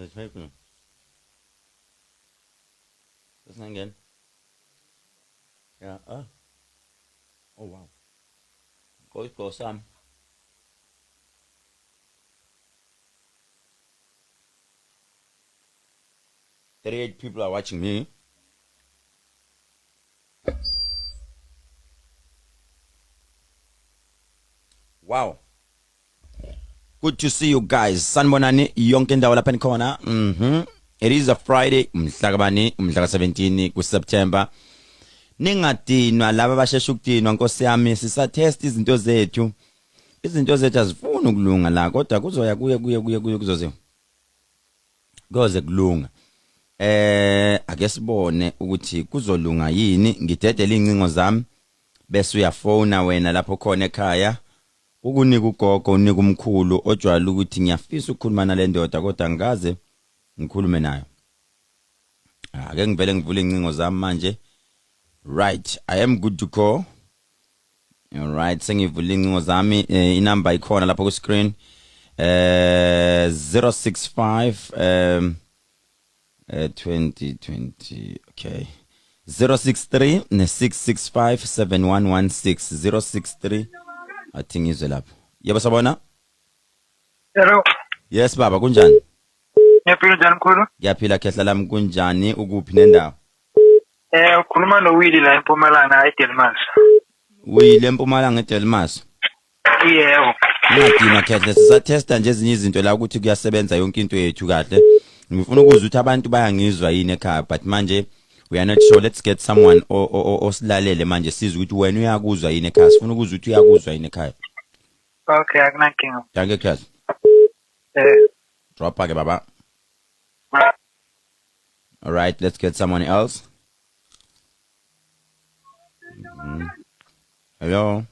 Let's type no. That's not again. Yeah. Oh wow. Go Sam. 38 people are watching me. Wow. Good to see you guys. Sanbonani yonke indawo lapha nikhona. It is a Friday, umhla 17 kuSeptember. Ningadinwa laba abasheshe ukudinwa Nkosi yami sisatest izinto zethu. Izinto zethu azifuni ukulunga la kodwa kuzoya kuye kuzoze. Koze kulunga. Ake sibone ukuthi kuzolunga yini. Ngidedela incingo zami bese uyafona wena lapho khona ekhaya. Ukunika ugogo unika umkhulu ojwayele ukuthi ngiyafisa ukukhuluma nale ndoda kodwa ngikaze ngikhulume nayo. Ake ngivele ngivule incingo zami manje. Right, I am good to call. All right, sengivule incingo zami inamba ikhona lapha ku screen. 065 2020 okay. 063 665 7116 063 I think izwe lapho. Yebo sabona? Hello. Yes baba kunjani? Ngiyaphila njani mkhulu? Ngiyaphila khehla lami kunjani ukuphi nendawo? Ukhuluma noWilly la eMpumalanga eDelmas. Uyile eMpumalanga eDelmas? Yebo. Ngadinwa khehla sisatesta nje ezinye izinto la ukuthi kuyasebenza yonke into yethu kahle. Ngifuna ukuzwa ukuthi abantu bayangizwa yini ekhaya but manje we are not sure. Let's get someone osilalele manje sizwe ukuthi wena uyakuzwa yini ekhaya. Sifuna ukuzwa ukuthi uyakuzwa yini ekhaya. Okay, akunankinga. Danke khehla. Drop ke baba. All right, let's get someone else. Hello.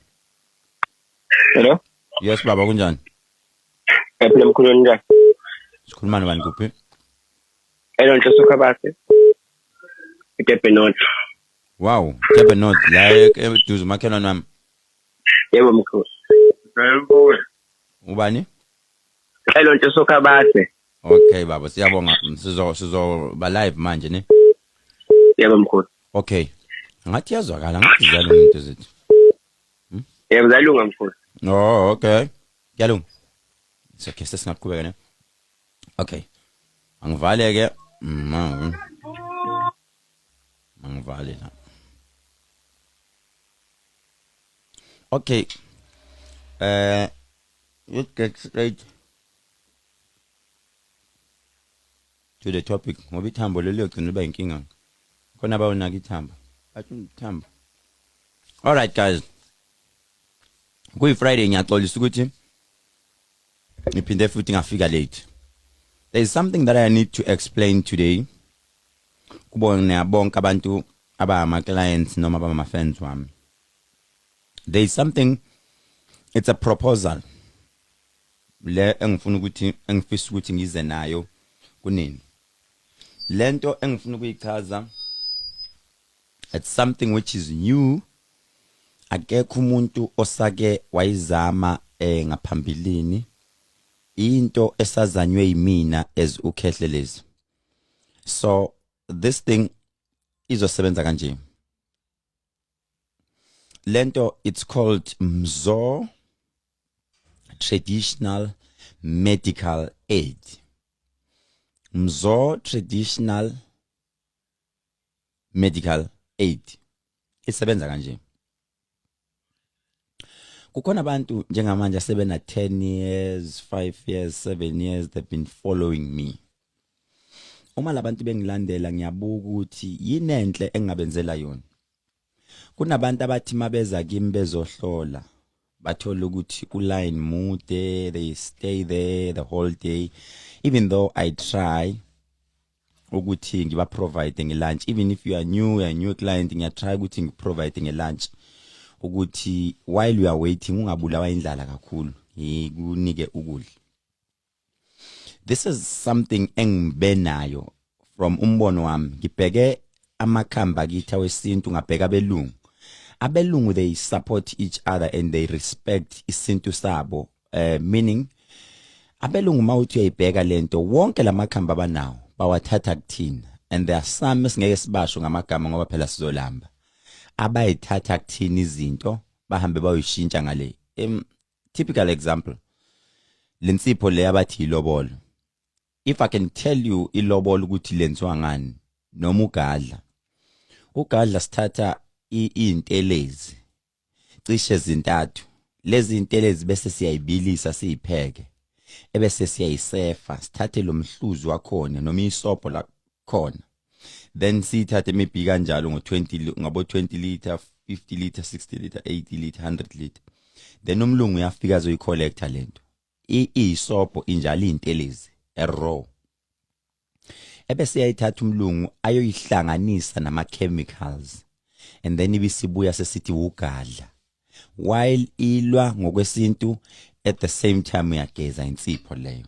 Hello. Yes baba kunjani? Ngiyaphila mkhulu njani? Sikhuluma nobani kuphi? Hello Ntshosuka base. Etepenot. Wow, Tepenot la eduze makhelwane wami. Yebo mkhulu. Ubani? Hello Ntshosuka base. Okay baba, siyabonga. Sizo live manje ne? Yebo mkhulu. Okay. Ngathi yazwakala ngathi zalunga into zethu. Yebo zalunga mkhulu. Oh, okay. Yalunga. It's okay, sesingaqhubeka ne? Okay. Angivale ke. Angivale la. Okay. Let's get straight to the topic. Ngoba ithambo lelo ligcina liba inkinga. Khona bawunaka ithambo. Athi ithambo. All right guys. Kuyi Friday ngiyaxolisa ukuthi ngiphinde futhi ngafika late. There is something that I need to explain today. Kubona bonke abantu abama clients noma abama fans wami. There is something, it's a proposal. Le engifuna ukuthi engifisa ukuthi ngize nayo kunini. Lento engifuna ukuyichaza, it's something which is new. Akekho umuntu osake wayizama ngaphambilini. Into esazanywe yimina as Khehlelezi. So this thing izosebenza kanje. Lento, it's called Mzo Traditional Medical Aid. Mzo Traditional Medical Aid. Isebenza kanje. Kukhona abantu njengamanje asebena 10 years, 5 years, 7 years they've been following me. Uma labantu bengilandela ngiyabuka ukuthi yini enhle engabenzela yona. Kunabantu abathi mabeza kimi bezohlola bathola ukuthi uline mude, they stay there the whole day, even though I try ukuthi ngiba provide ngelunch. Even if you are new client, ngiya try ukuthi ngiprovide ngelunch ukuthi while you are waiting ungabulawa indlala kakhulu ngikunike ukudla. This is something engibenayo from umbono wami. Ngibheke amakhamba kithi wesintu ngabheka abelungu. Abelungu, they support each other and they respect isintu sabo, meaning abelungu mawuthi uyayibheka lento wonke lamakhamba abanawo bawathatha kuthina, and there are some esingeke sibasho ngamagama ngoba phela sizolamba abayithatha kuthina izinto bahambe bayishintsha ngale. Typical example, lensipho le abathi ilobolo. If I can tell you ilobolo ukuthi lenziwa ngani noma ugadla sithatha intelezi cishe zintathu, lezi intelezi bese siyayibilisa siyipheke, ebese siyayisefa, sithathe lo mhluzi wakhona noma isopo la khona, then sithathe maybe kanjalo ngabo 20 liter, 50 liter, 60 liter, 80 liter, 100 liter, then umlungu uyafika azoyicollecta lento isopo injalo intelezi raw, ebese yayithatha umlungu ayoyihlanganisa nama chemicals, and then ibisibuya sesithi ugadla, while ilwa ngokwesintu at the same time uyageza insipho leyo.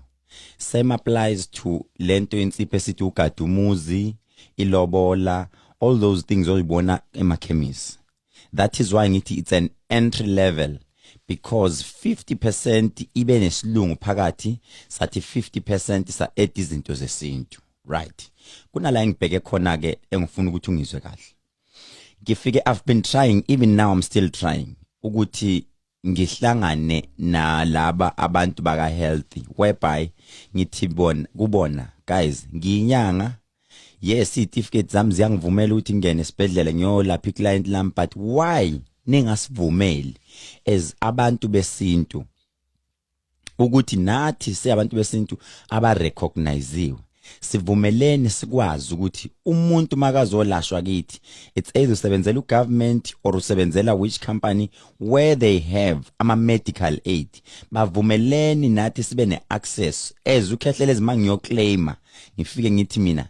Same applies to lento insipho esithi ugadumuzi, ilobola, all those things oyibona emakhemisi. That is why ngithi it's an entry level, because 50% ibe nesilungu phakathi, sathi 50% sa add izinto zesintu, right? Kuna la ngibheke khona ke engifuna ukuthi ungizwe kahle. Ngifike, I've been trying, even now I'm still trying ukuthi ngihlangane na laba abantu baka healthy, whereby ngithi kubona guys, ngiyinyanga, yes certificate zami ziyangivumela ukuthi ngene esibhedlela ngiyolapha iclient lami, but why ningasivumeli as abantu besintu ukuthi nathi siyabantu besintu abarecognizewe, sivumelene sikwazi ukuthi umuntu makazolashwa kithi, it's either usebenzela ugovernment or usebenzela which company where they have ama medical aid, bavumelene nathi sibe neaccess. As uKhehlelezi mangiyoclaima ngifike ngithi mina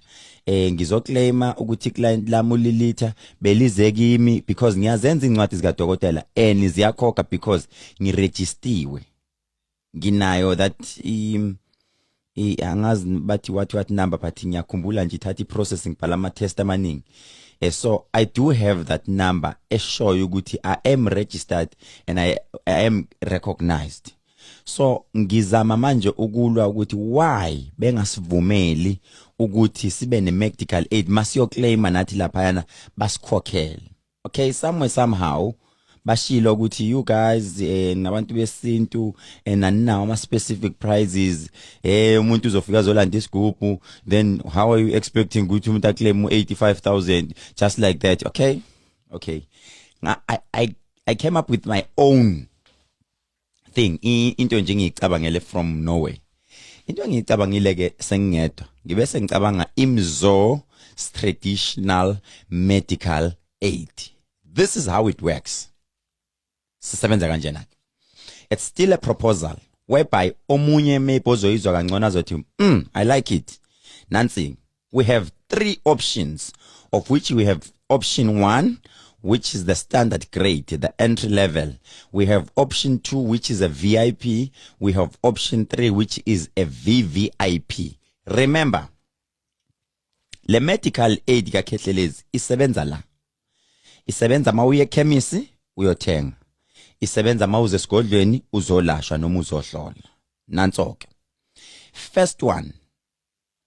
ngizoclaima ukuthi client lami ulilitha belize kimi because ngiyazenza incwadi zika dokotela and ziyakhokha because ngiregistiwe, nginayo that angazi bathi what number, but ngiyakhumbula nje ithatha processing phala ama test amaningi. So I do have that number eshow ukuthi I am registered and I am recognized. So ngizama manje ukulwa ukuthi why bengasivumeli ukuthi sibe ne medical aid masiyoclaima nathi lapha yana basikhokhele. Okay, somehow bashilo ukuthi you guys nabantu besintu naninawo ama specific prizes, umuntu uzofika zolanda isigubhu, then how are you expecting ukuthi umuntu aclaim 85,000 just like that? Okay, I came up with my own thing, into nje ngicabangele from nowhere. Into ngicabangile ke sengingedwa ngibe sengicabanga imzo traditional medical aid. This is how it works. Sisebenza kanjena. It's still a proposal whereby omunye maybe ozoyizwa kangcono azothi I like it. Nansi, we have 3 options, of which we have option 1, which is the standard grade, the entry level. We have option 2, which is a VIP. We have option 3, which is a VVIP. Remember, le medical aid ka Khehlelezi isebenza la. Isebenza mawuye chemist uyothenga. Isebenza mawuze esigodlweni uzolashwa noma uzohlola. Nansoke. First one,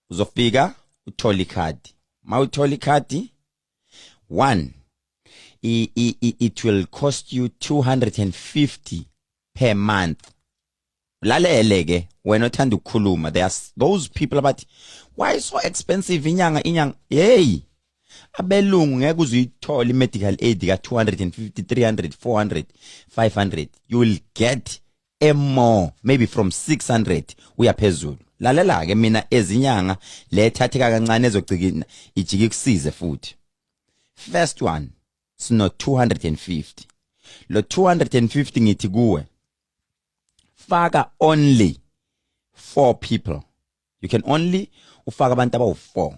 uzofika uthola ikhadi. Mawuthola ikhadi, 1, it will cost you 250 per month. Lalele ke wena othanda ukukhuluma, there's those people about why so expensive inyanga. Hey, abelungu ngeke uzuyithola medical aid ka 250, 300, 400, 500. You will get a more, maybe from 600 uyaphezulu. Lalela ke mina ezinyanga lethatheka kancane ezogcikina ijike kusize futhi. First one, sino 250. Lo 250 ngithi kuwe faka only 4 people. You can only ufaka abantu abawu4.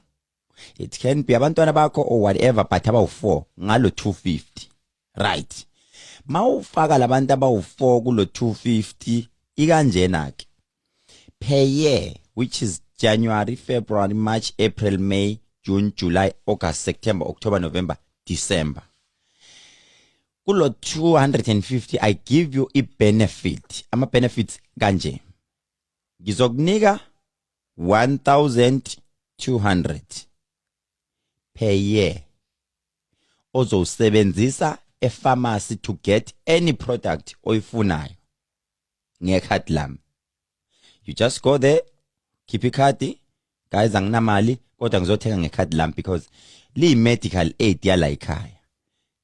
It can be abantwana bakho or whatever, but abawu4 ngalo 250. Right. Mawufaka labantu abawu4 kulo 250 ikanjena ke. Per year, which is January, February, March, April, May, June, July, August, September, October, November, December. Kulo 250 I give you a benefit. Ama benefits kanje. Gizokunika 1200 per year. Ozosebenzisa pharmacy to get any product oyifunayo. Ngekhadi lami. You just go there, keep ikhadi, guys anginamali, kodwa ngizothenga ngekhadi lami because li-medical aid yala ekhaya.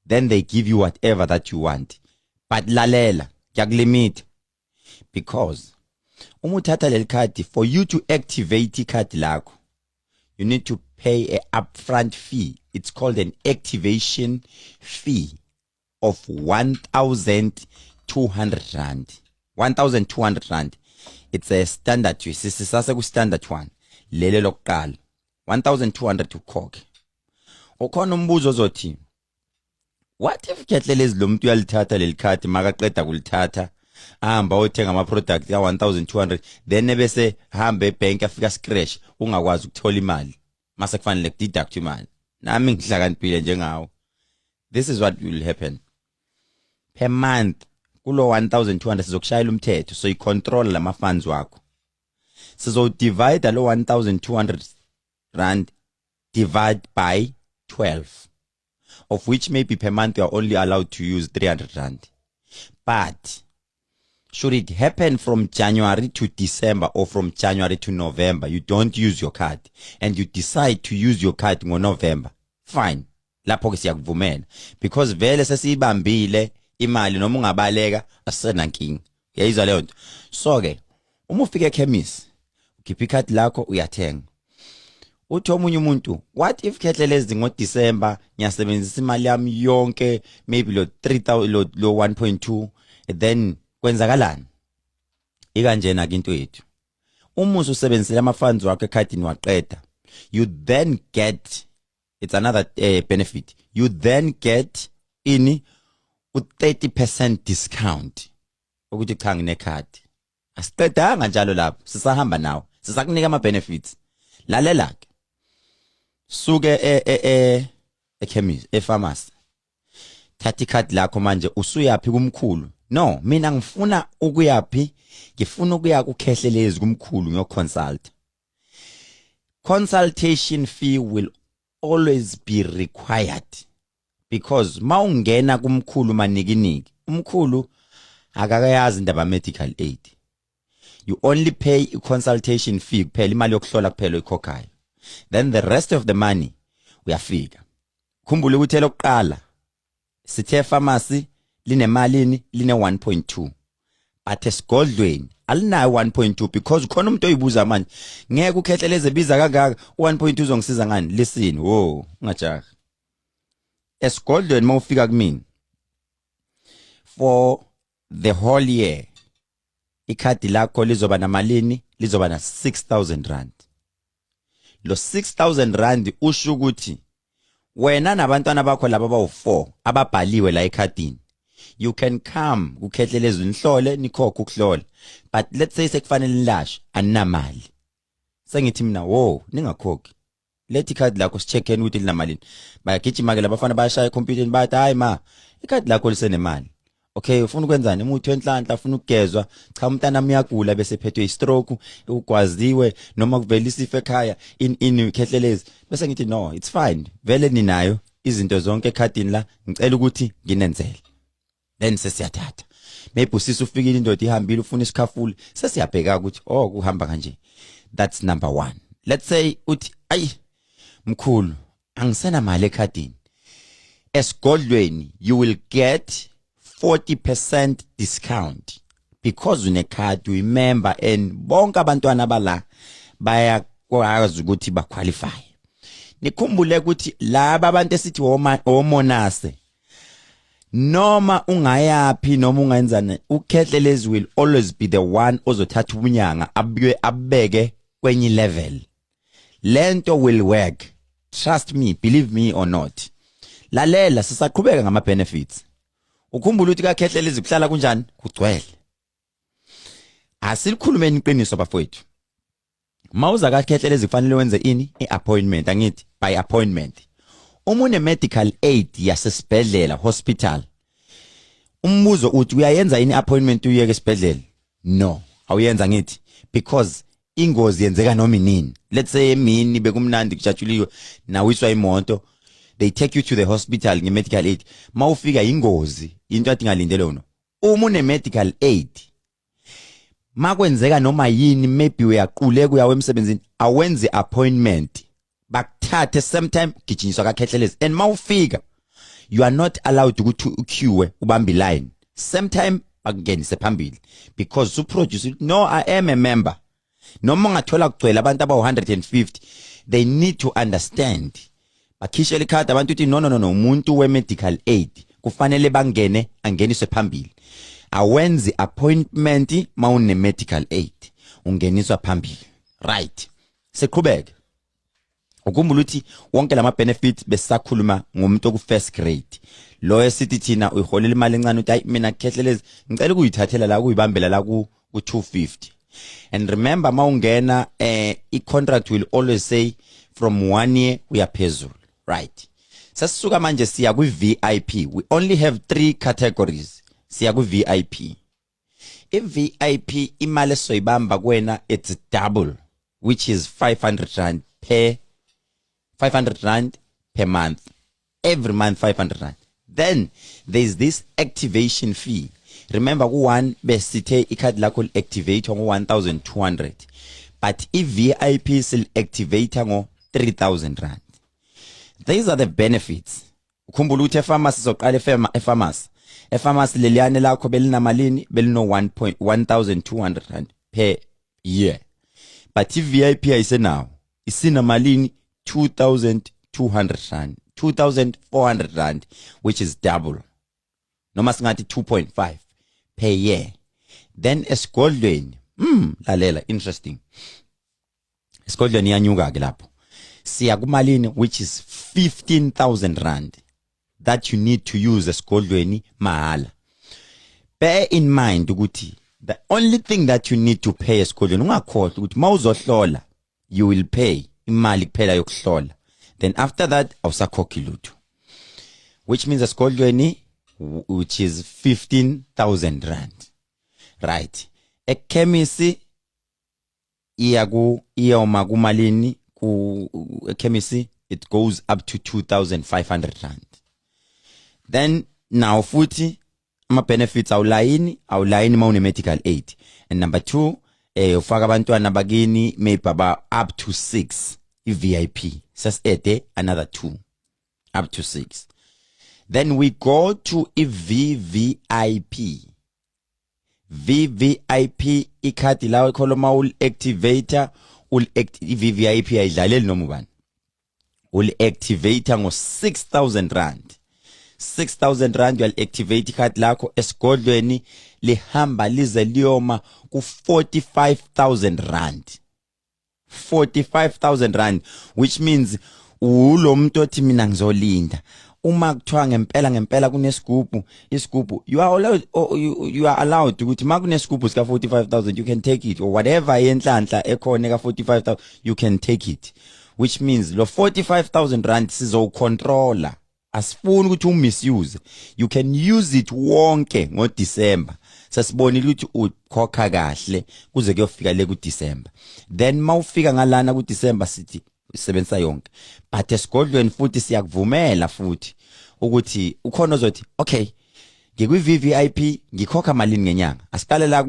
Then they give you whatever that you want. But lalela, kuyakulimit. Because uma uthatha leli khadi, for you to activate ikhadi lakho, you need to pay an upfront fee. It's called an activation fee of 1,200 rand. 1,200 rand. It's a standard fee. Sisase ku standard one. Lele lokuqala. 1,200 ukhokhe. Ukhona umbuzo ozothi, what if Khehlelezi lo muntu uyalithatha leli khadi makaqeda kulithatha ahamba othenga ama product ya 1,200 then bese hamba ebank afika scratch ungakwazi ukuthola imali mase kufanele deduct imali. Nami ngihlakaniphile njengawo. This is what will happen. Per month kulo 1,200 sizokushayela umthetho so you control lama funds wakho. Sizo divide lo 1,200 rand divide by 12, of which maybe per month you are only allowed to use 300 rand. But should it happen from January to December or from January to November, you don't use your card and you decide to use your card in November, fine. Lapho ke siyakuvumela because vele sesibambile imali noma ungabaleka asenankinga. Uyayizwa leyo nto. So ke uma ufika ekhemisi ukhipha ikhadi lakho uyathenga. Uthi omunye umuntu, what if Khehlelezi ngoDecember ngiyasebenzisa imali yami yonke maybe lo 3,000 lo 1.2 then kwenzakalani? Ikanjena ke into yethu. Uma usebenzisela ama funds wakho ekhadini waqeda, you then get, it's another benefit. You then get ini u 30% discount. Ukuthi cha nginekhadi. Asiqedanga njalo lapho. Sisahamba nawo. Sisakunika ama benefits. Lalela ke. Suke ekhemisi, epharmacy. Thatha ikhadi lakho manje usuyaphi kumkhulu? No, mina ngifuna ukuyaphi? Ngifuna ukuya kuKhehlelezi kumkhulu ngiyoconsult. Consultation fee will always be required because mawungena kumkhulu manikiniki, umkhulu akakayazi indaba medical aid. You only pay a consultation fee kuphela, imali yokuhlola kuphela ikhokhayo. Then the rest of the money uyafika. Khumbula ukuthi elokuqala sithe pharmacy linemalini line 1.2 but esigodlweni alinayo 1.2 because khona umuntu oyibuza manje ngeke uKhehlelezi biza kangaka 1.2 uzongisiza ngani? Listen, wo ungajaha. Esigodlweni mawufika kimi for the whole year ikhadi lakho lizoba namalini, lizoba na 6,000 rand. Lo 6,000 rand usho ukuthi wena nabantwana bakho laba bawu4 ababhaliwe la ekhadini, you can come kuKhehlelezi nihlole nikhokhe ukuhlola. But let's say sekufanele nilashe aninamali, sengithi mina wo ningakhokhi, lethi ikhadi lakho sicheckeni ukuthi linamalini. Bayagijima ke labafana bayashaya ecomputereni bathi hayi ma ikhadi lakho lisenemali. Okay, ufuna ukwenzani? Umuthi wenhlanhla ufuna ukugezwa, cha umntana uyagula bese phethwe istroke, ugwaziwe noma kuvela isifo ekhaya in Khehlelezi. Bese ngithi no, it's fine. Vele ninayo izinto zonke ekhadini la, ngicela ukuthi nginenzele. Then sesiyathatha. Maybe usisi ufikile indoda ihambile ufuna isikhafule, sesiyabheka ukuthi oh kuhamba kanje. That's number 1. Let's say uthi ayi mkhulu angisena mali ekhadini. Esigodlweni you will get 40% discount because unecard, remember, and bonke abantwana abala bayakwazi ukuthi baqualify. Nikhumbule ukuthi laba abantu esithi omonase noma ungayaphi noma ungayenzana, uKhehlelezi will always be the one ozothatha ubunyanga abeke kwenye level. Lento will work, trust me, believe me or not. Lalela sisaqhubeka ngama benefits. Ukhumbula ukuthi kaKhehlelezi kuhlala kunjani? Kugcwele. Asilikhulumeni iqiniso bafowethu. Mawuza kaKhehlelezi kufanele wenze ini? I-appointment, angithi by appointment. Uma une medical aid yasesibhedlela, hospital, umbuzo uthi uyayenza ini appointment uyeke esibhedlela? No, awuyenza ngithi because ingozi yenzeka noma inini. Let's say emini bekumnandi kujatshuliwe nawiswa imoto, they take you to the hospital nge-medical aid. Mawufika ingozi into athi ngalindele wona. Uma une-medical aid makwenzeka noma yini, maybe uyaquleka uyawe emsebenzini, awenze appointment bakuthathe same time gijinyiswa kaKhehlelezi. And mawufika you are not allowed ukuthi uqueue ubambe line same time bakungenise phambili because su produce no, I am a member. Noma ungathola kugcwele abantu aba-150, they need to understand. Bakhishela ikhadi abantu uthi no, umuntu we-medical aid kufanele bangene angeniswe phambili. Awenzi appointment mawune medical aid ungeniswa phambili. Right. Seqhubeke. Ukhumbula ukuthi wonke lama benefits besakhuluma ngomuntu oku first grade. Lo esithi thina uyiholela imali encane uthi hayi mina Khehlelezi ngicela ukuyithathela la kuyibambela la ku 250. And remember mawungena i-contract will always say from 1 year uyaphezulu. Right. Sasisuka manje siya kwi-VIP. We only have 3 categories. Siya kwi-VIP. I-VIP imali esoyibamba kwena it's double, which is 500 rand per month. Every month 500 rand. Then there's this activation fee. Remember ku-1 besithe ikhadi lakho li-activate ngo-1,200. But i-VIP sil-activate ngo-3,000 rand. These are the benefits. Ukhumbula ukuthi epharmacy soqala epharmacy. Epharmacy leliyane lakho belinamalini belino 1,200 rand per year. But i-VIP ayisenawo. Isinamalini 2,200 rand. 2,400 rand, which is double. Noma singathi 2.5 per year. Then esigodlweni, lalela, interesting. Esigodlweni iyanyuka ke lapho. Siya kumalini, which is 15,000 rand that you need to use esigodlweni mahala. Bear in mind ukuthi the only thing that you need to pay esigodlweni ungakhohlwa ukuthi mawuzohlola you will pay imali kuphela yokuhlola. Then after that awusakhokhi lutho, which means esigodlweni which is 15,000 rand. Right. Ekhemisi iyoma kumalini ku ekhemisi it goes up to 2,500 rand. Then now futhi ama benefits awulayini mawune medical aid. And number 2 ufaka abantwana bakini maybe up to 6 i-VIP. Sasede another 2 up to 6. Then we go to i-VVIP. VVIP ikhadi lawo ekhuluma ul-activator i-VVIP ayidlaleli noma ubani. Ul-activator ngo-6,000 rand. 6,000 rand uyal-activate ikhadi lakho esigodlweni lihamba lize liyoma ku-45,000 rand. 45,000 rand, which means ulo muntu othi mina ngizolinda uma kuthiwa ngempela kunesigubhu isigubhu you are allowed ukuthi makunesigubhu sika 45,000 you can take it, or whatever yenhlanhla ekhona ka 45,000 you can take it, which means lo 45,000 rand sizocontrolla. Asifuni ukuthi misuse. You can use it wonke ngoDecember. Sasibonile ukuthi ukhokha kahle kuze kuyofika le kuDecember. Then mawufika ngalana kuDecember sithi isebenzisa yonke. But esigodlweni futhi siyakuvumela futhi ukuthi ukhona ozothi okay ngikwi-VVIP ngikhokha malini ngenyanga. Asiqale la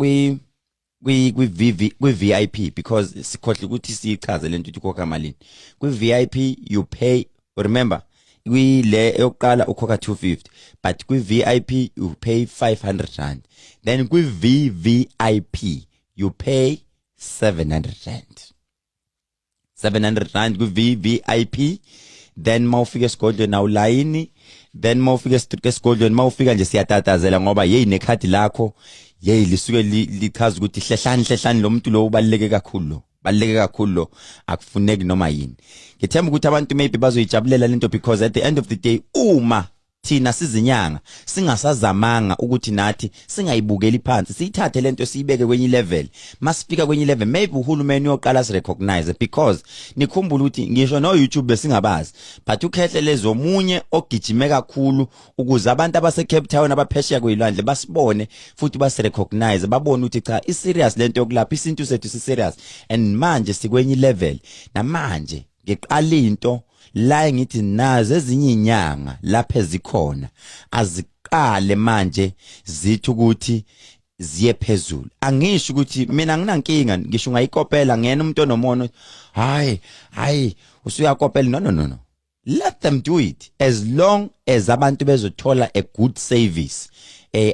kwi-VIP because sikhohle ukuthi sichaze lento ukuthi ukhokha malini. Kwi-VIP you pay, remember le yokuqala ukhokha 250, but kwi-VIP you pay 500 rand. Then kwi-VVIP you pay 700 rand. 700 rand kwi-VVIP. Then mawufika esigodlweni awulayini. Then mawufika esigodlweni mawufika nje siyatatazela ngoba yeyi nekhadi lakho yeyi lisuke lichaza ukuthi hlehlani lo muntu lo ubaluleke kakhulu lo akufuneki noma yini. Ngithemba ukuthi abantu maybe bazoyijabulela lento because at the end of the day uma thina sizinyanga singasazamanga ukuthi nathi singayibukeli phansi siyithathe lento siyibeke kwenye level masifika kwenye level maybe uhulumeni uyoqala si recognize because nikhumbula ukuthi ngisho no YouTube besingabazi but uKhehlelezi omunye ogijime kakhulu ukuze abantu abase Cape Town abaphesheya kwilwandle basibone futhi basi recognize babone ukuthi cha i serious lento yokulapha isintu sethu si serious and manje sikwenye level namanje ngiqala into la ngithi nazo ezinye inyanga lapha ezikhona aziqale manje zithi ukuthi ziye phezulu angisho ukuthi mina nginankinga ngisho ungayikopela ngena umuntu onomono hayi usuyakopela no let them do it as long as abantu bezothola a good service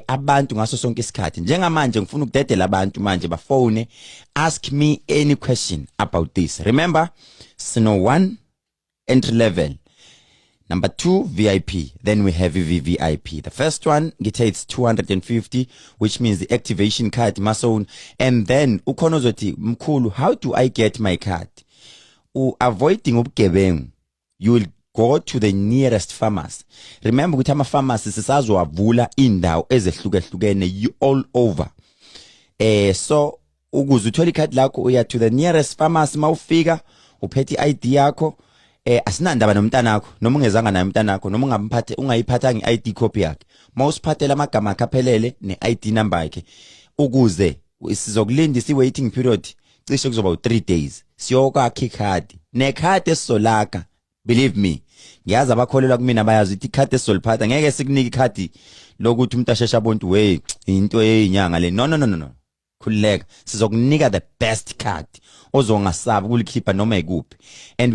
abantu ngaso sonke isikhathi njengamanje ngifuna ukudedela abantu manje bafone ask me any question about this remember sino 1 entry level number 2 VIP then we have VVIP the first one it's 250 which means the activation card mason and then ukhona uzothi mkhulu how do I get my card avoiding ubugebengu you will go to the nearest pharmacy remember ukuthi ama pharmacies sisazowavula indawo ezehlukehlukene all over so ukuze uthola icard lakho uya to the nearest pharmacy mawufika uphethe ID yakho asinandaba nomntanakho noma ungezanga naye umntanakho noma ungayiphathanga iID copy yakhe mawusiphathela amagama akaphelele neID number yakhe ukuze sizokulinda waiting period cishe kuzoba 3 days siyokwakha icard necard esisolaka believe me ngiyazi abakholelwa kumina bayazi ukuthi icard esizoliphatha ngeke sikunike icard lokuthi umuntu ashesha bonke way into eyinyanga le no khuleka sizokunika the best card ozongasabi ukulikhipha noma ikuphi and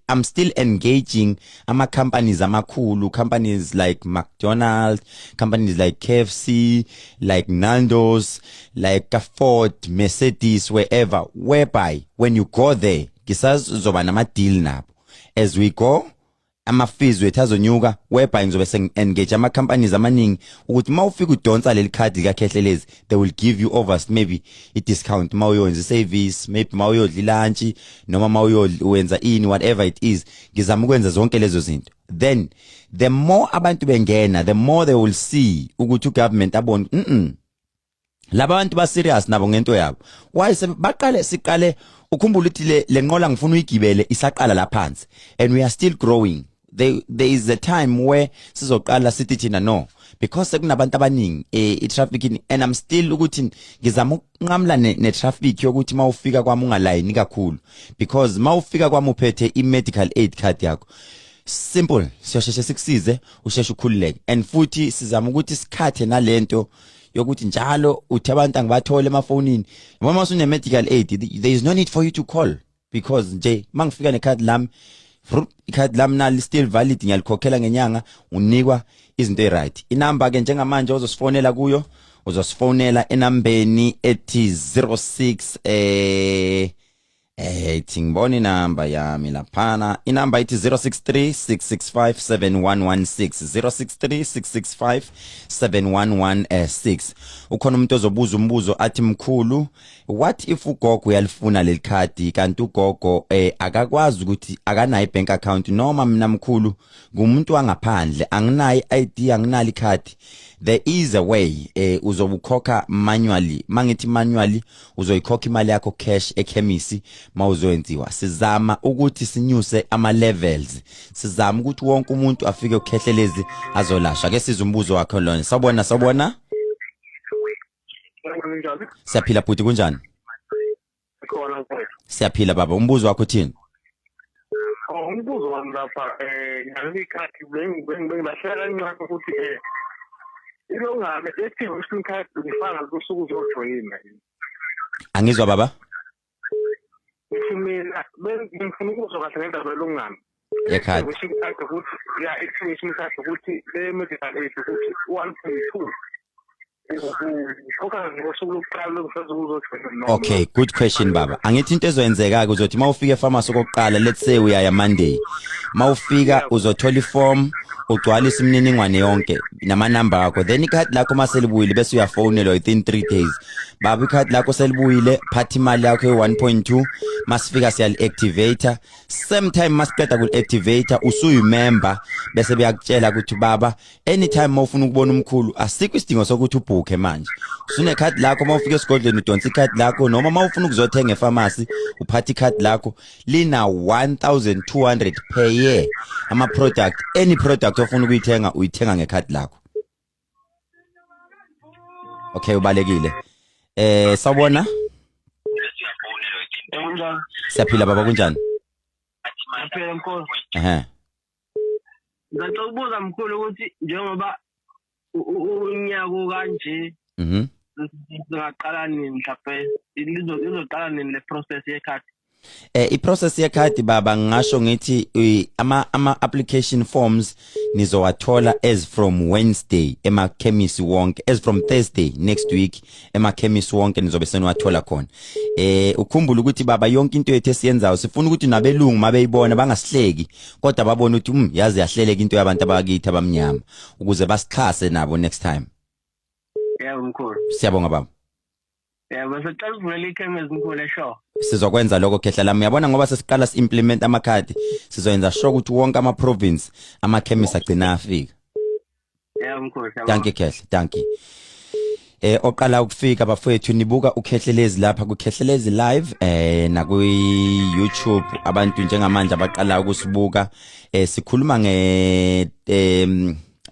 I'm still engaging ama companies amakhulu companies like McDonald's companies like KFC like Nando's like Ford Mercedes wherever whereby when you go there ngisazoba nama deal nabo as we go ama fees wethu azonyuka whereby ngizobe engage ama companies amaningi ukuthi mawufika udonsa leli card lika Khehlelezi they will give you over maybe a discount mawuyenza service maybe mawuyodla lunch noma mawuyenza whatever it is ngizama ukwenza zonke lezo zinto then the more abantu bengena the more they will see ukuthi ugovernment abone laba bantu ba serious nabo ngento yabo why baqale siqale ukhumbula ukuthi lenqola ngifuna uyigibele isaqala la phansi and we are still growing there is a time where sizoqala sithi thina no because sekunabantu abaningi traffic and I'm still ukuthi ngizama ukunqamla ne traffic yokuthi mawufika kwami ungalayini kakhulu because mawufika kwami uphethe iMedical aid card yakho simple siyosheshe sikusize usheshe ukhululeke and futhi sizama ukuthi sikhathe nalento yokuthi njalo uthi abantu angibathole emafonini noma usune medical aid there is no need for you to call because nje mangifika necard lami icard lami nali still valid ngiyalikhokhela ngenyanga unikwa izinto eziright inamba ke njengamanje ozosifonela kuyo uzosifonela enambeni ethi 06 ngibona inamba yami laphana inamba ithi 0636657116 0636657116 ukhona umuntu ozobuza umbuzo athi mkhulu what if ugogo uyalifuna leli card kanti ugogo akakwazi ukuthi akanayo bank account noma mina mkhulu ngumuntu wangaphandle anginayo ID anginali card there is a way uzobukhokha manually mangithi manually uzoyikhokha imali yakho cash ekhemisi mawuzoyenziwa sizama ukuthi sinyuse ama levels sizama ukuthi wonke umuntu afike uKhehlelezi azolasha ke sizumbuzo wakho lona sabona siyaphila bhuti kunjani siyaphila baba umbuzo wakho uthini umbuzo wami lapha ngale ikhadi bengibashela incane ukuthi ilongame ethi usim card ngifaka kusuku uzojoyina angizwa baba mina bengifuna ukuzokahle ngendaba elongame ekhadi usim card ukuthi ya extension card ukuthi le medical aid ukuthi 1.2 okanye ngosuku lokuqala uzothi no. Okay, good question baba. Angithi into ezoyenzeka ke uzothi mawufika e-pharmacy okokuqala, let's say uyaya Monday. Mawufika uzothola iform, ugcwalisa imininingwane yonke nama number akho. Then ikhadi lakho maselibuyile bese uyafonelwa within 3 days. Baba ikhadi lakho selibuyile, phathi imali yakho e1.2, masifika siyali-activator. Same time masiqeda kuli-activator usuyimember bese beyakutshela ukuthi baba anytime mawufuna ukubona umkhulu asikho isidingo sokuthi ubhuke manje. Usune ikhadi lakho mawufika esigodlweni udonsa ikhadi lakho noma mawufuna ukuzothenga e-pharmacy uphatha ikhadi lakho lina 1200 per year. Ama product, any product ofuna ukuyithenga uyithenga ngekhadi lakho. Okay, ubalekile. Sawubona? Kunjani? Siyaphila baba kunjani? Phela mkhulu. Ngicela ukubuza mkhulu ukuthi njengoba unyaka kanje ngaqala nini mhlawumbe izoqala nini le process yekhadi? I-process yekhadi baba ngisho ngithi ama application forms nizowathola as from Wednesday emakhemisi wonke, as from Thursday next week emakhemisi wonke nizobe senwathola khona. Ukhumbula ukuthi baba yonke into yethu esiyenzayo sifuna ukuthi nabelungu mabeyibona bangasihleki kodwa babone ukuthi yazi yahleleka into yabantu abakithi abamnyama ukuze basikhase nabo next time. Yebo mkhulu. Siyabonga baba. Yebo sicela uvule ikhemisi mkhulu esho. Sizokwenza lokho Khehlelezi uyabona ngoba sesiqala si-implement amakhadi sizoyenza sure ukuthi wonke ama province amakhemisi agcina afika. Yebo mkhulu. Thank you Khehle, thank you. Oqala ukufika bafowethu nibuka uKhehlelezi lapha ku Khehlelezi live na ku YouTube abantu njengamanje abaqala ukusibuka sikhuluma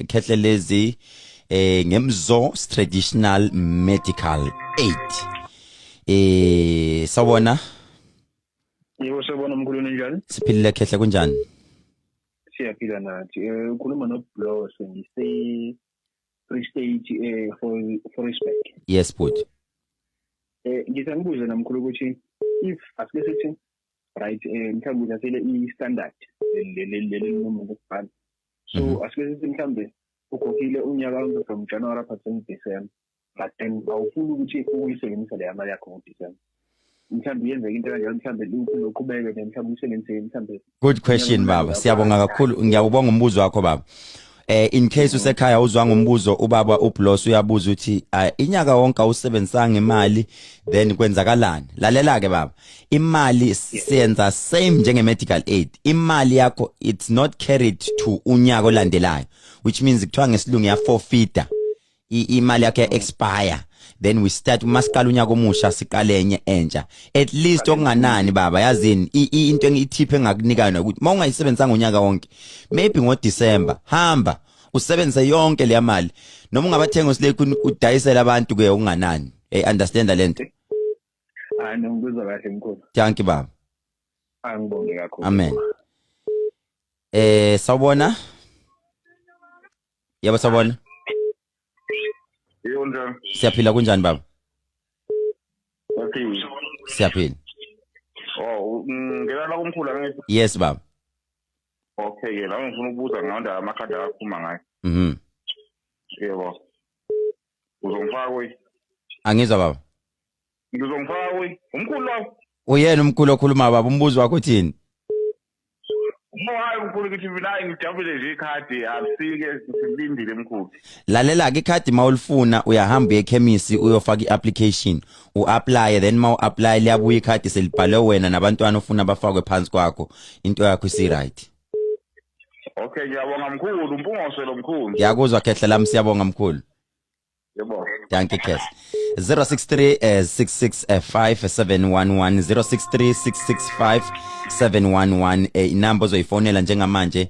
Khehlelezi ngemzo traditional medical aid. Sawubona. Yebo sawubona mkhulu njani? Siphilile Khehle kunjani? Siyaphila nathi. Ukhuluma noBlow ngise Free State for respect. Yes but. Ngisangibuza namkhulu ukuthi if asike sithi right mhlawumbe nasele i-standard le noma ngokubhala. So asike sithi mhlawumbe ukhokhile unyaka onke from January to December. But then awufuni ukuthi uyisebenzise le mali yakho ngoDecember. Mhlawumbe yenze into kanjalo mhlawumbe uqhubeke mhlawumbe usebenzise mhlawumbe. Good question baba. Siyabonga kakhulu. Ngiyawubonga umbuzo wakho baba. In case usekhaya uzwa ngombuzo ubaba uBloss uyabuza ukuthi inyaka wonke awusebenzisanga imali then kwenzakalani? Lalela ke baba. Imali siyenza same njenge medical aid. Imali yakho it's not carried to unyaka olandelayo, which means kuthiwa ngesilungu ya forfeiter. Imali yakhe expire, then we start masiqala unyaka omusha siqale enye entsha. At least okunganani baba yazini into engithiphe engakunika yona ukuthi mawungayisebenzisanga unyaka wonke maybe ngoDecember hamba usebenzise yonke le mali noma ungabathenga usilekhu udayisela abantu ke okunganani. Understand lento? Ngikuzwa kahle mkhulu. Thank you baba. Angibonge kakhulu. Amen. Sawubona? Yebo sawubona. Yonke. Siyaphila kunjani baba? Okay. Siyaphila. Ngela la kumkhulu angithi. Yes baba. Okay ke la ngifuna ukubuza ngawanda amakhadi aphuma ngayo. Yebo. Uzongifaka kuyi? Angizwa baba. Ngizongifaka kuyi? Umkhulu lo. Uyena umkhulu okhuluma baba umbuzo wakho uthini? Hayi mkhulu ukuthi mina ngijabule nje ikhadi asike silindile mkhulu. Lalela ke ikhadi mawulifuna uyahamba ekhemisi uyofaka iapplication uapply then mawu-apply liyabuya ikhadi selibhale wena nabantwana ofuna bafakwe phansi kwakho into yakho isi right. Okay ngiyabonga mkhulu umpungoselo mkhulu. Ngiyakuzwa Khehlelezi siyabonga mkhulu. Yebo. Thank you Khehle. 063 665 711 063 665 711 inamba ozoyifonela njengamanje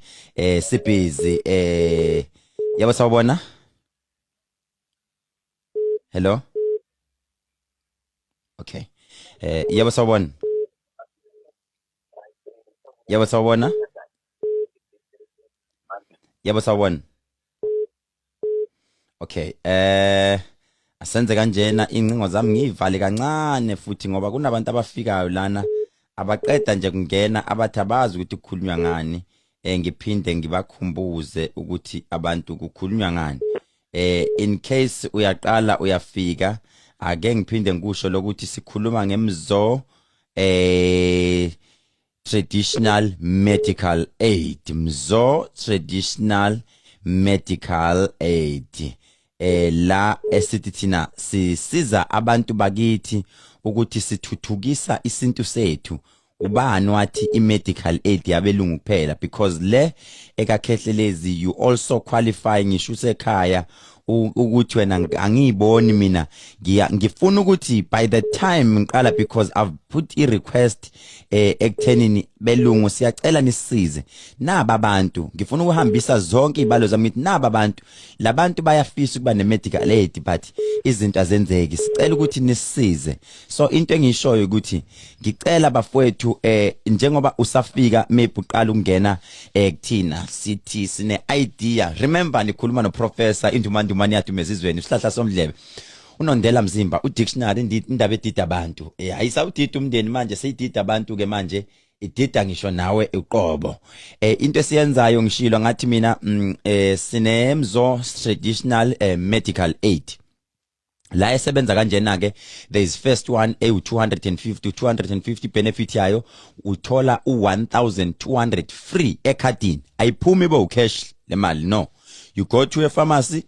sibhizi yabo sawubona. Hello. Okay. Yabo sawubona. Yabo sawubona. Yabo sawubona. Okay. Asenze kanjena incingo zami ngivale kancane futhi ngoba kunabantu abafikayo lana abaqeda nje kungena abathabazi ukuthi kukhulunywa ngani. Ngiphinde ngibakhumbuze ukuthi abantu kukhulunywa ngani in case uyaqala uyafika ake ngiphinde ngikusho lokuthi sikhuluma ngemzo traditional medical aid, mzo traditional medical aid. La esithi thina sisiza abantu bakithi ukuthi sithuthukisa isintu sethu. Ubani wathi iMedical aid yabelungu kuphela, because le ekakhehlelezi you also qualify ngisho usekhaya ukuthi wena angiyiboni mina ngifuna ukuthi by the time ngiqala, because I've put a request ekuthenini belungu siyacela nisisize naba abantu, ngifuna ukuhambisa zonke izibalo zami ngithi naba abantu, labantu bayafisa ukuba neMedical aid but izinto azenzeki, sicela ukuthi nisisize. So into engishoyo ukuthi ngicela bafowethu njengoba usafika maybe uqala ungena kuthina sithi sine idea. Remember nikhuluma no professor indumandumani yathu mezizweni usihlahla somdlebe unondela mzimba udictionary indaba edida abantu ayisawudida umndeni manje seyidida abantu ke manje idida ngisho nawe uqobo. Into esiyenzayo ngishilo ngathi mina sinemzo traditional medical aid la esebenza kanjena ke. There is first one u250 benefit yayo uthola u1200 free ekhadini, ayiphumi bo cash le mali, no. You go to a pharmacy,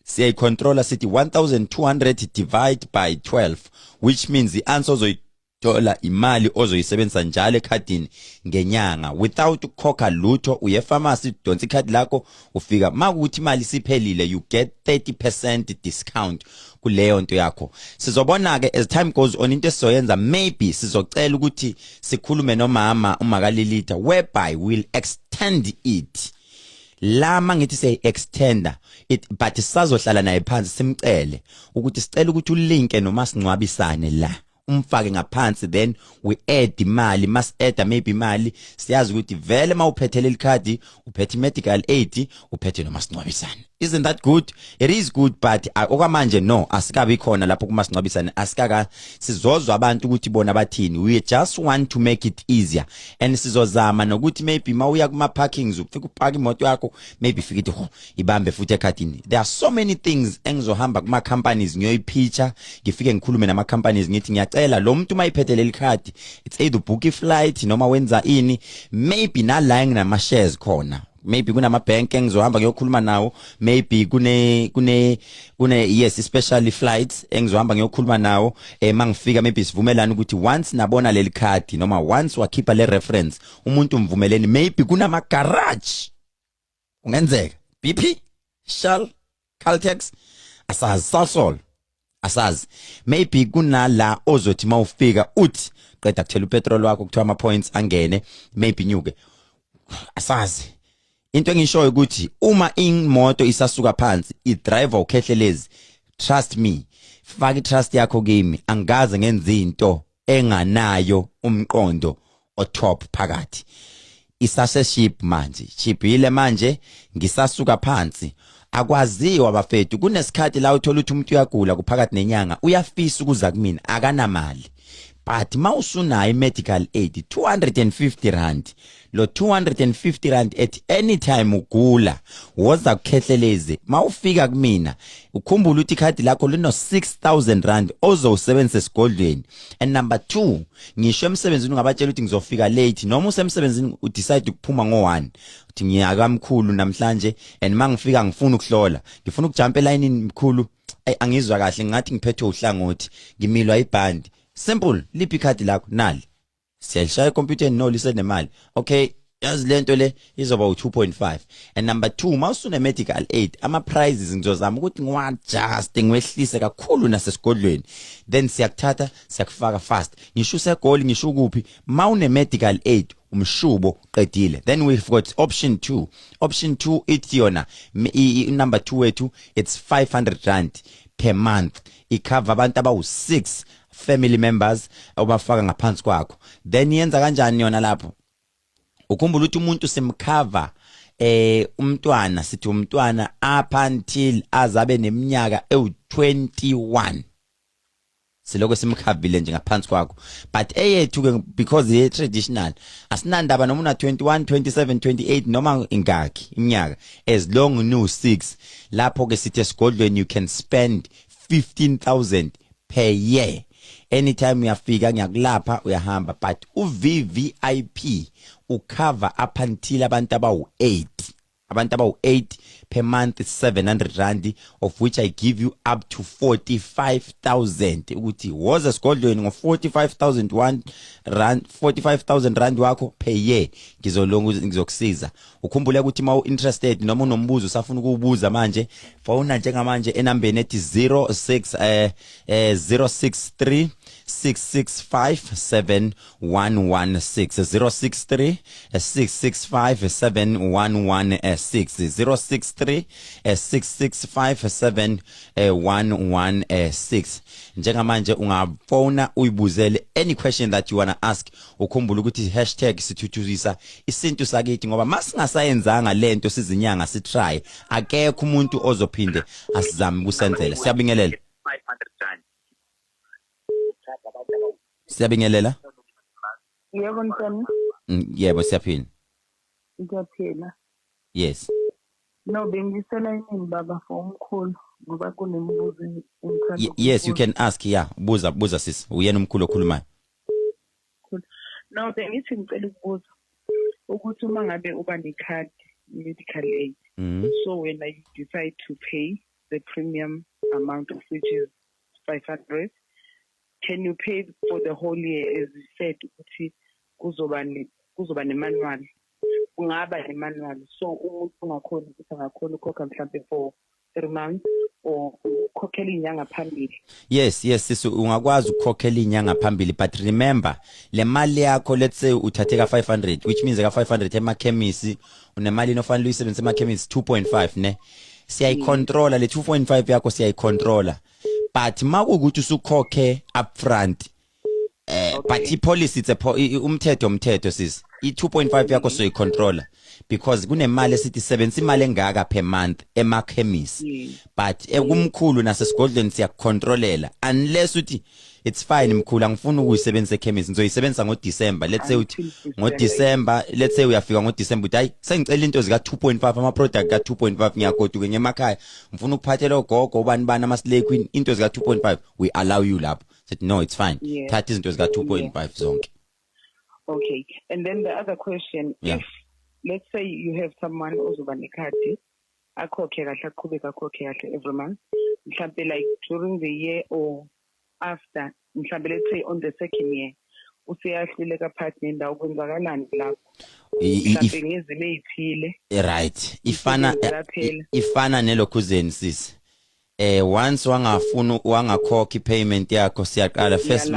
say controller city 1200 divide by 12, which means the answer ozoyithola imali ozoyisebenzisa njalo ekhadini ngenyanga without ukhokha lutho. Uye pharmacy donsa ikhadi lakho ufika makuthi imali siphelile, you get 30% discount kuleyo nto yakho. Sizobona ke as time goes on into esizoyenza, maybe sizocela ukuthi sikhulume nomama umakalilita whereby we'll extend it. Lama ngithi say extender it, but sisazohlala naye phansi simcele ukuthi sicela ukuthi ulinke noma singcwabisane la umfake ngaphansi, then we add imali. Mas add maybe imali siyazi ukuthi vele mawuphethele ikhadi uphethe medical aid uphethe noma singcwabisane. Isn't that good? It is good, but okwamanje no, asikabi khona lapho kuma singcwabisane, asikaka sizozwa abantu ukuthi bona bathini. We just want to make it easier, and sizozama nokuthi maybe mawuya kuma parkings ufika upark imoto yakho maybe fika ithi ibambe futhi ekhadini. There are so many things engizohamba kuma companies ngiyoyipitcha, ngifike ngikhulume nama companies ngithi ngiyacela lo muntu mayiphethele ikhadi, it's either book flight noma wenza ini, maybe na lying nama shares khona, maybe kunama bank engizohamba ngiyokhuluma nawo, maybe kune yes especially flights engizohamba ngiyokhuluma nawo mangifika maybe sivumelana ukuthi once nabona leli card noma once wakhipha le reference umuntu umvumeleni, maybe kunama garage ungenzeka BP Shell Caltex asazi Sasol asazi, maybe kunala ozothi mawufika uthi qeda kuthela upetrol wakho kuthiwa ama points angene maybe nyuke asazi. Into engishoyo ukuthi uma imoto isasuka phansi idriver uKhehlelezi, trust me, faka itrust yakho kimi, angaze ngenza into enganayo umqondo otop phakathi. Isase ship manje, ship ile manje ngisasuka phansi. Akwaziwa bafethu kunesikhathi la uthola ukuthi umuntu uyagula kuphakathi nenyanga uyafisa ukuza kumina akanamali, but mawusunayo iMedical aid 250 rand, lo 250 rand at any time ugula woza kuKhehlelezi, mawufika kumina ukhumbula ukuthi ikhadi lakho lino 6000 rand ozowusebenzisa esigodlweni. And number 2, ngisho emsebenzini ungabatshela ukuthi ngizofika late noma usemsebenzini udecide ukuphuma ngo1 uthi ngiyakamkhulu namhlanje and mangifika ngifuna ukuhlola, ngifuna ukujump elayinini mkhulu, angizwa kahle ngathi ngiphethe uhlangothi ngimilwa ibhandi. Simple, liphi ikhadi lakho nali siyashaya computer no lisenemali, okay, yazi lento le izoba u2.5. And number 2, mawusune medical aid ama prizes ngizozama ukuthi ngiwadjust ngiwehlise kakhulu nasesigodlweni, then siyakuthatha siyakufaka fast. Ngisho usegoli ngisho kuphi mawune medical aid umshubo qedile. Then we've got option 2. Option 2 ithi yona number 2 wethu it's 500 rand per month, icover abantu abawu6 family members obafaka ngaphansi kwakho. Then yenza kanjani yona lapho? Ukhumbula ukuthi umuntu simcover umntwana, sithi umntwana up until azabe neminyaka ewu21. siloko simkhavile nje ngaphansi kwakho but eyethu ke because ye traditional asinandaba noma una 21 27 28 noma ingakhi iminyaka as long no 6 lapho ke sithi esigodlweni you can spend 15,000 per year anytime uyafika ngiyakulapha uyahamba but uVVIP ucover up until abantu abawu 8 abantu abawu 8 per month is 700 rand of which I give you up to 45,000 ukuthi woza esigodlweni ngo 45,000 rand 45,000 rand wakho per year ngizokusiza ukhumbule ukuthi ma interested noma unombuzo usafuna ukubuza manje phone njengamanje enambeni ethi 063 665 7116 063 665 7116 063 665 7116 njengamanje ungafona uyibuzele any question that you wanna ask ukhumbula ukuthi #sithuthukisa isintu sakithi ngoba masingasayenzanga lento sizinyanga sitry akekho umuntu ozophinde asizame ukusenzela siyabingelela siyabingelela yebo ntwana yebo siyaphila ngiyaphila yes no bengisela yini baba for umkhulu ngoba kunembuzo yes you can ask yeah buza sis uyena umkhulu okhulumayo no bengithi ngicela ukubuza ukuthi uma ngabe uba necard medical aid so when I decide to pay the premium amount of which is 500 can you pay for the whole year as you said ukuthi kuzoba nemanual kungaba nemanual so umuntu ungakhona ukuthi angakhona ukhokha mhlambe for 3 months or ukhokhela inyanga phambili yes sisu ungakwazi ukukhokhela inyanga phambili but remember le mali yakho let's say uthatheka 500 which means ka 500 emakhemisi unemali inofanele uyisebenzise emakhemisi 2.5 ne siyayicontrola le 2.5 yakho siyayicontrola but makukuthi usukhokhe upfront but ipolicy umthetho sis i2.5 yakho so icontroller because kunemali esithi sebenzisa imali engaka per month emakhemisi but ekumkhulu nasesigodlweni siyakucontrolela unless uthi it's fine mkhulu angifuni ukuyisebenzisa ekhemisi ngizoyisebenzisa ngoDecember let's say uthi ngoDecember let's say uyafika ngoDecember uthi hayi sengicela into zika 2.5 ama product ka 2.5 ngiyagoduka ngemakhaya ngifuna ukuphathela ogogo ubani bani amaslay queen into zika 2.5 we allow you lapho said no it's fine thatha izinto zika 2.5 zonke okay and then the other question if let's say you have someone ozoba necard akhokhe kahle aqhubeka akhokhe kahle every month mhlambe like during the year or after mhlambe let's say on the second year usiyahlule ka partner indawo kwenzakalani lapho mhlambe ngezile ezithile right ifana nelokhuzeni sis once wangakhokhi payment yakho siyaqala first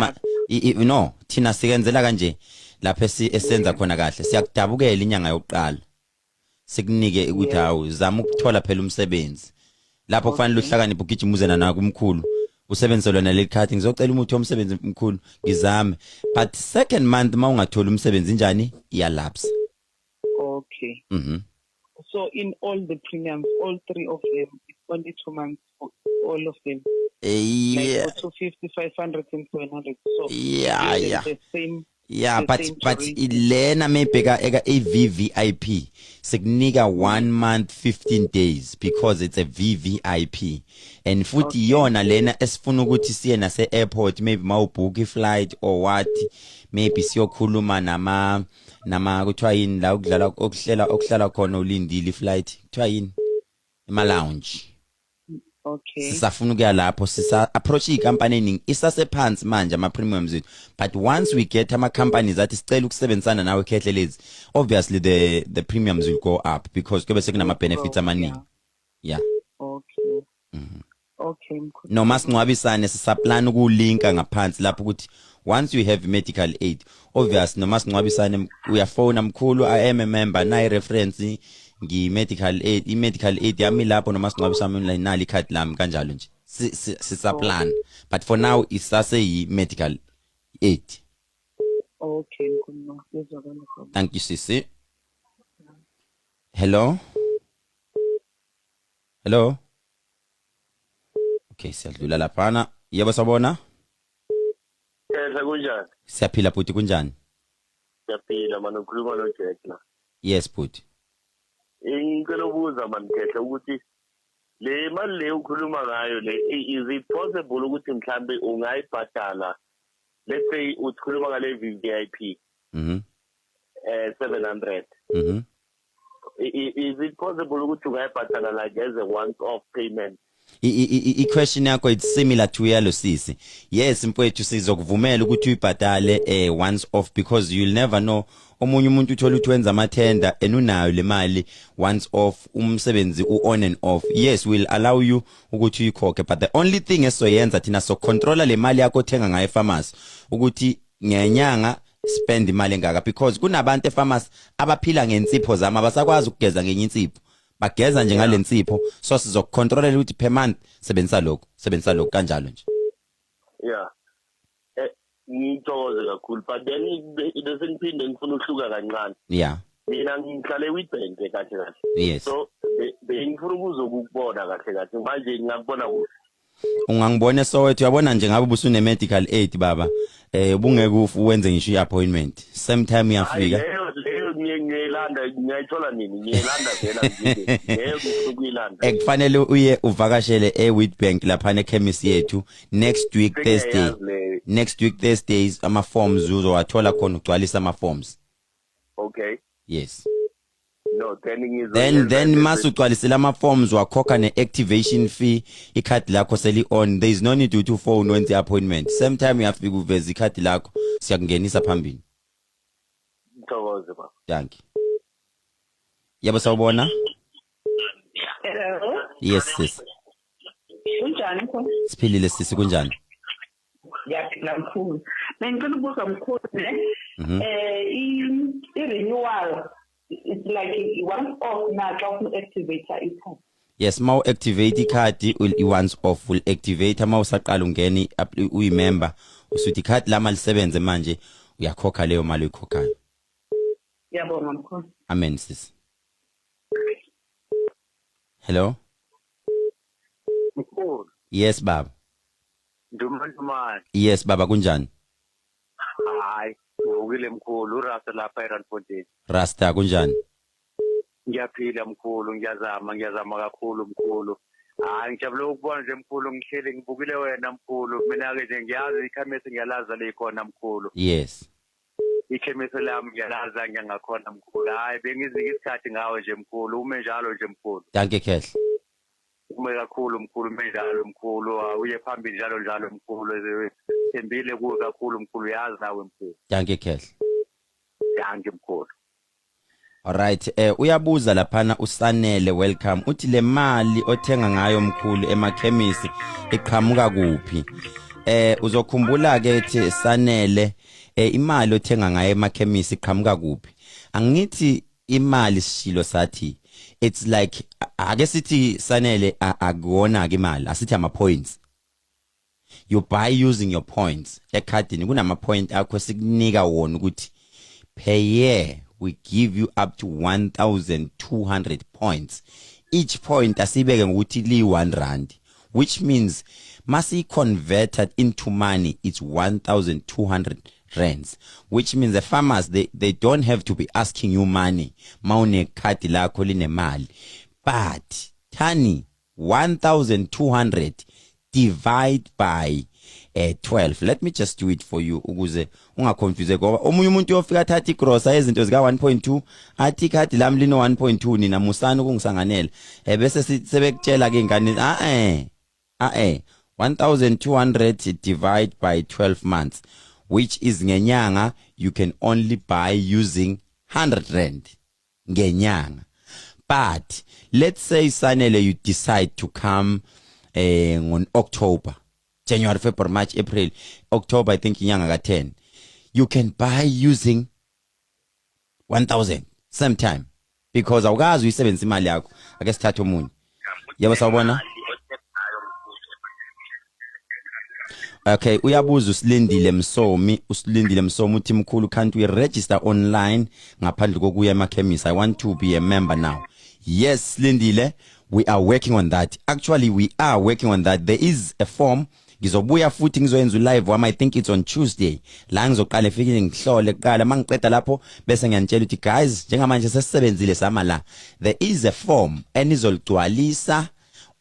no thina sikenzela kanje lapha esenza khona kahle siyakudabukela inyanga yokuqala sikunike ukuthi hawu zama ukuthola phela umsebenzi lapho kufanele uhlakaniphe ugijimuzena nako umkhulu usebenzise lona le card ngizocela umuthi womsebenzi omkhulu ngizame but second month mawungathola umsebenzi njani iyalapse okay so in all the premiums all 3 of them it's only 2 months for all of them yeah like 250 500 and 400 so yeah the same but ilena mebheka eka VVIP sikunika 1 month 15 days because it's a VVIP and futhi yona lena esifuna ukuthi siye nase airport maybe mawubook iflight or what maybe siyokhuluma nama kuthiwa yini la okuhlala khona ulindile iflight kuthiwa yini ema lounge okay sisafuna ukuya lapho sisa approach icompany eningi isasephansi manje ama premiums ethu but once we get ama companies that sicela ukusebenzisana nawe Khehlelezi obviously the premiums will go up because kube sekunama benefits amaningi yeah okay okay no masingcwabisane sisaplan ukulinka ngaphansi lapho ukuthi once you have medical aid obviously no masingcwabisane uyafona mkhulu I am a member na reference ngi-medical aid i-medical aid yami lapho noma singcwabisana online nali card lami kanjalo nje sisaplan but for now isase yi-medical aid okay thank you sisi hello okay siyadlula laphana yebo sabona Khehle kunjani? Siyaphila bhuti kunjani? Siyaphila man ukhuluma noJack la. Yes bhuti. Ngicela ukubuza man Khehle ukuthi le mali le ukhuluma ngayo le is it possible ukuthi mhlambe ungayibhadala? Let's say ukhuluma ngale VIP. 700. Is it possible ukuthi ungayibhadala like as a once-off payment? I-question yakho it's similar to yalo sisi. Yes mfowethu sizokuvumela ukuthi uyibhadale once off because you'll never know omunye umuntu uthola ukuthi wenza amathenda enunayo le mali once off umsebenzi on and off. Yes we'll allow you ukuthi uyikhokhe but the only thing esoyenza thina so controller le mali yakho othenga ngayo pharmacy ukuthi ngenyanga spend imali engaka because kunabantu epharmacy abaphila ngensipho zama abasakwazi ukugeza ngenye insipho bageza nje ngale nsipho so sizokucontrolela ukuthi per month sebenzisa lokho kanjalo nje. Yeah. Ngithokoze kakhulu but then bese ngiphinde ngifuna uhluka kancane. Yeah. Mina ngihlale with-bank kahle. Yes. So bengifuna ukuzokubona kahle manje ngiyakubona kuhle. Ungangibona Soweto uyabona nje ngabe busune medical aid baba ubungeke uwenze ngisho iappointment same time uyafika. Leyo ngiyayithola nini ngiyilanda vela ngeke ukuyilanda. Ekufanele uye uvakashele Witbank lapha nekhemisi yethu next week Thursday. Next week Thursdays ama forms uzowathola khona ugcwalisa ama forms. Okay. Yes. No, then masugcwalisela ama forms wakhokha ne-activation fee ikhadi lakho seli on there is no need to phone when the appointment same time uyafika uveza ikhadi lakho siyakungenisa phambili. Thokoze ba. Thank you. Yabo sawubona? Hello. Yes sis. Kunjani khona? Siphilile sisi kunjani? Yaphila mkhulu. Ngicela ukubuza mkhulu i-renewal it's like once off na xa ufuna activate ikhadi. Yes, ma activate ikhadi once off will activate ma usaqala ungeni uyimember usuthi ikhadi lama lisebenze manje uyakhokha leyo mali uyikhokhayo. Yabonga mkhulu. Amen sis. Hello? Mkhulu. Yes baba. Ndumantumani. Yes baba kunjani? Hayi, uvukile mkhulu urasta lapha eRandfontein. Rasta kunjani? Ngiyaphila mkhulu ngiyazama kakhulu mkhulu. Hayi ngijabule ukubona nje mkhulu ngihleli ngibukile wena mkhulu mina ke nje ngiyazi ikhemisi ngiyalaza lekhona mkhulu. Yes. Ikhemisi lami ngiyalaza ngiyangakhona mkhulu. Hayi bengizike isikhathi ngawe nje mkhulu ume njalo nje mkhulu. Danke Khehle. Ume kakhulu mkhulu ume njalo mkhulu uye phambili njalo mkhulu sembile kuwe kakhulu mkhulu yazi nawe mkhulu. Danke Khehle. Danke mkhulu. Alright uyabuza laphana usanele welcome uthi le mali othenga ngayo mkhulu emakhemisi iqhamuka kuphi uzokhumbula ke ethi sanele imali othenga ngayo emakhemisi iqhamuka kuphi angithi imali sishilo sathi it's like ake sithi sanele akuona ke imali asithi ama points you buy using your points ekhadini kunama point akho sikunika wona ukuthi per year we give you up to 1,200 points. Each point asibeke ngokuthi li 1 rand, which means masi converted into money it's 1,200 rands, which means the farmers they don't have to be asking you money maune khadi lakho linemali, but tani 1,200 divide by 12. Let me just do it for you ukuze ungaconfuse ngoba omunye umuntu uyofika thatha igrosa ezinto zika 1.2 athi ikhadi lami lino 1.2 nina musana ukungisanganela bese sebekutshela ke ingane 1,200 divide by 12 months, which is ngenyanga you can only buy using 100 rand ngenyanga. But let's say sanele you decide to come on October, January, February, March, April, October, I think inyanga ka 10. You can buy using 1,000 same time because awukazi uyisebenzisa imali yakho ake sithathe omunye. Yebo sawubona? Okay, uyabuza usilindile Msomi uthi mkhulu can't we register online ngaphandle kokuya emakhemisi? I want to be a member now. Yes, Lindile, we are working on that. Actually, we are working on that. There is a form ngizobuya futhi ngizoyenza live wami. I think it's on Tuesday la ngizoqala efike ngihlole kuqala mangiqeda lapho bese ngiyanitshela ukuthi guys njengamanje sesisebenzile sama la, there is a form enizoligcwalisa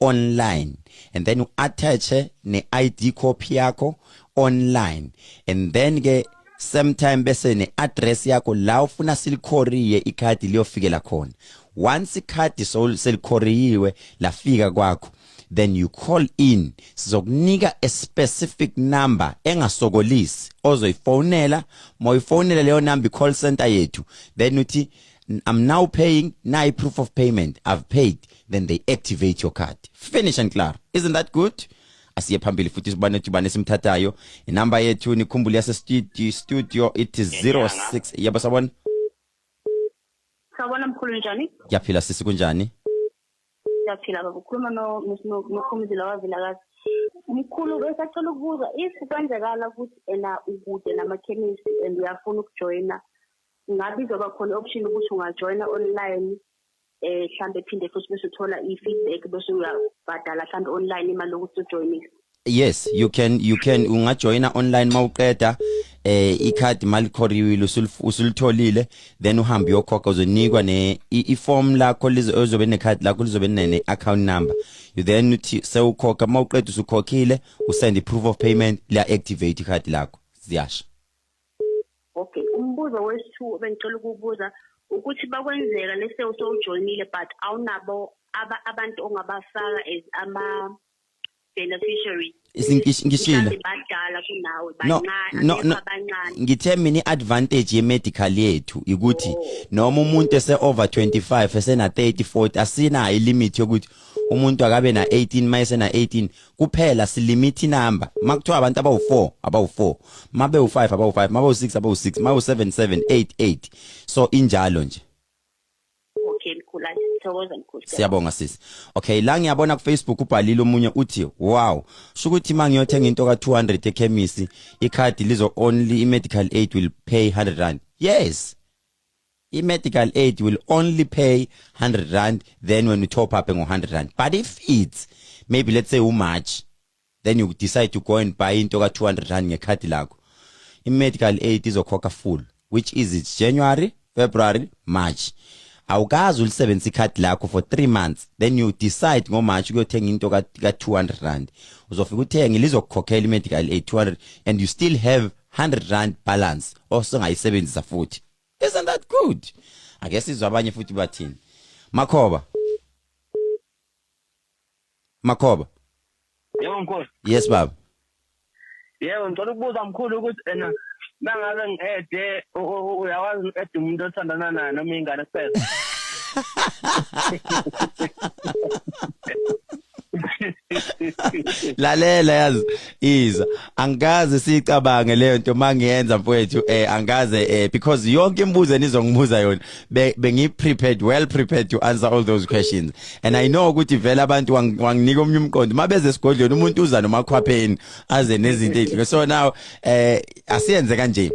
online and then attach ne ID copy yakho online and then ke sometime bese ne address yakho la ufuna silikhoriye ikhadi liyofikela khona. Once ikhadi selikhoriyiwe lafika kwakho, then you call in, sizokunika a specific number engasokolisi ozoyifonela. Moyifonela leyo number call center yethu, then uthi I'm now paying, now proof of payment, I've paid, then they activate your card. Finish and clear. Isn't that good? Asiye phambili futhi sibane simthathayo. Inamba yethu nikhumbule yase studio it is 06. Yebo sabona? Sabona mkhulu njani? Yaphila sisi kunjani? Yaphila baba. Ukhuluma nokhumuzila wavilakazi. Mkhulu besacela ukubuza if kwenzekala ukuthi ukude namakhemisi and uyafuna ukujoina, ngabe izoba khona option ukuthi ungajoina online mhlambe phinde futhi bese uthola i-feedback bese uyabhadala mhlambe online imali yokuthi ujoinise? Yes, you can ungajoina online mawuqeda ikhadi malikhoriwile usulitholile, then uhambe yokhokha uzonikwa iform lakho lizobe nekhadi lakho lizobe ne account number. You then uthi sewukhokha mawuqeda usukhokhile usend proof of payment la activate ikhadi lakho ziyasha. Okay, umbuzo wesithu bengicela ukubuza ukuthi bakwenzeka lese usojoinile but awunabo abantu ongabafaka as ama beneficiary. Ngishilo. Badala kunawe bancane abancane. Ngithe mina iadvantage ye-medical yethu ukuthi noma umuntu ese over 25 esena 30 40 asina ilimit yokuthi umuntu akabe na 18 mayese na 18 kuphela, silimit number. Makuthiwa abantu abawu4 mabe u5 abawu5 mabe u6 abawu6 mabe u7 7 8 8, so injalo nje. Siyabonga sisi. Okay, la ngiyabona ku Facebook ubhalile omunye uthi wow, shukuthi mangiyothenga into ka 200 ekhemisi ikhadi lizo only iMedical aid will pay 100 rand. Yes, iMedical aid will only pay 100 rand then when you top up ngo 100 rand. But if it's maybe let's say March, then you decide to go and buy into ka 200 rand ngekhadi lakho, iMedical aid izokhokha full, which is it's January, February, March. Awukazi ulisebenzisa ikhadi lakho for 3 months, then you decide ngoMarch ukuyothenga into ka 200 rand. Uzofika uthenge lizokukhokhela iMedical aid 200 and you still have 100 rand balance osongayisebenzisa futhi. Isn't that good? I guess izwa abanye futhi bathini. Makhoba. Yebo mkhulu. Yes baba. Yebo ngicela ukubuza mkhulu ukuthi nangabe ngede uyawazi ede umuntu othandana naye noma ingane kuphela. Lalela yazi iza angaze sicabange leyo nto mangiyenza mfowethu angaze because yonke imibuzo enizongibuza yona bengi prepared, well prepared to answer all those questions, and I know ukuthi vele abantu wanginika omnye umqondo mabeze esigodlweni umuntu uza nomakhwapheni aze nezinto ezihluke. So now asiyenze kanje,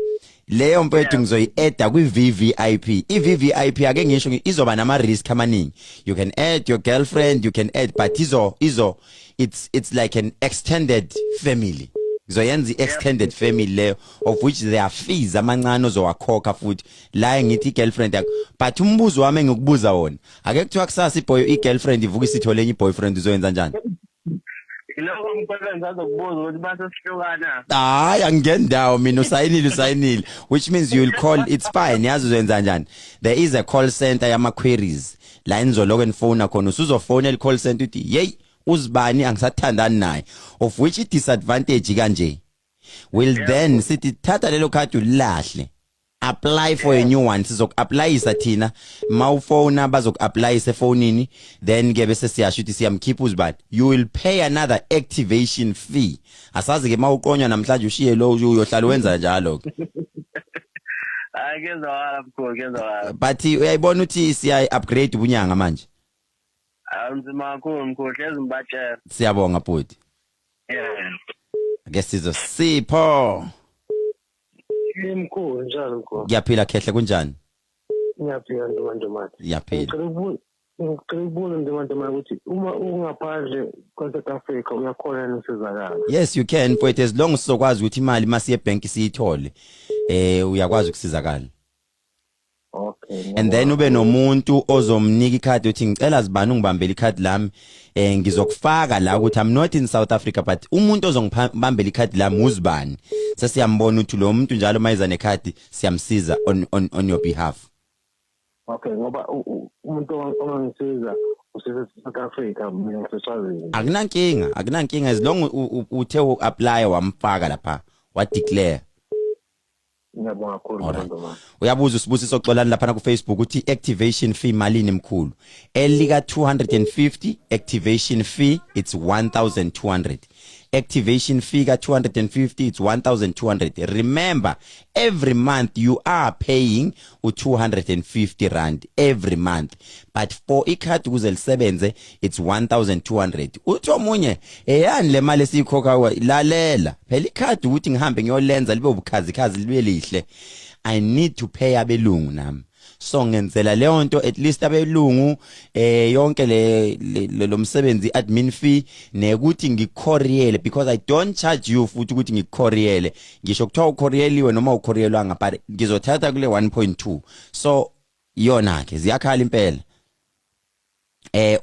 leyo mfowethu ngizoyi-add kwi-VVIP. I-VVIP ake ngisho izoba nama-risk amaningi. You can add your girlfriend, you can add, but it's like an extended family. Ngizoyenza i-extended family leyo of which there are fees amancane ozowakhokha futhi la ngithi i-girlfriend yakho. But umbuzo wami engikubuza wona, ake kuthiwa kusasa i-girlfriend ivuka isithole enye i-boyfriend uzoyenza njani? Lokho ngikwenza azokubuza ukuthi base sihlukana. Hayi angendawo mina usayinile, which means you will call, it's fine, yazi uzenza njani. There is a call center yama queries la nizoloku nifona khona, usuzofona el call center uthi hey uzibani angisathandani naye, of which i disadvantage kanje will then sithi thatha lelo card ulilahle, apply for a new one. Sizoku-applyisa thina mawufona bazoku-applyisa efonini, then ke bese siyasho ukuthi siyamkhipha uzibani, you will pay another activation fee. Asazi ke mawuqonywa namhlanje ushiye lo uyohlala wenza njalo ke. Ngezwala mkhulu. But uyayibona ukuthi siya-upgrade ubunyanga manje. Anzima kakhulu mkhulu, hlezi ngibatshela. Siyabonga bhuti. Yeah. I guess sizosipho. Mkhulu njalo mkhulu. Ngiyaphila Khehle kunjani? Ngiyaphila ndomanje. Ngiyaphila. Ngicela nje manje ukuthi uma ungaphandle kwa-South Africa uyakhona nosizakala. Yes, you can, but as long as sokwazi ukuthi imali masiye bank siyithole, uyakwazi ukusizakala. Okay. And then ube nomuntu ozomnika ikhadi uthi ngicela zibani ungibambela ikhadi lami, ngizokufaka la ukuthi I'm not in South Africa but umuntu ozongibambela ikhadi lami uzibani. Sesiyambona ukuthi lo muntu njalo mayiza nekhadi siyamsiza on your behalf. Okay, ngoba umuntu ongangisiza South Africa mina ngiseswazini. Akunankinga as long uthe uapply wamfaka lapha wa declare. Ngiyabonga kakhulu manje. Uyabuza usibusiso xoxolani lapha ku Facebook uthi activation fee malini mkhulu. Elika 250, activation fee it's 1200. Activation fee ka 250 it's 1200. Remember, every month you are paying 250 rand every month, but for ikhadi ukuze lisebenze it's 1200. Uthi omunye eyani le mali esikhokha lalela phela ikhadi ukuthi ngihambe ngiyolenza libe ubukhazikhazi libe lihle, I need to pay abelungu nami. So ngenzela leyo nto at least abelungu yonke lo msebenzi admin fee nekuthi ngikhoriyele, because I don't charge you futhi ukuthi ngikhoriyele. Ngisho kuthiwa ukhoriyeliwe noma ukhoriyelwa ngapha ngizothatha kule 1.2. So yona ke ziyakhala impela.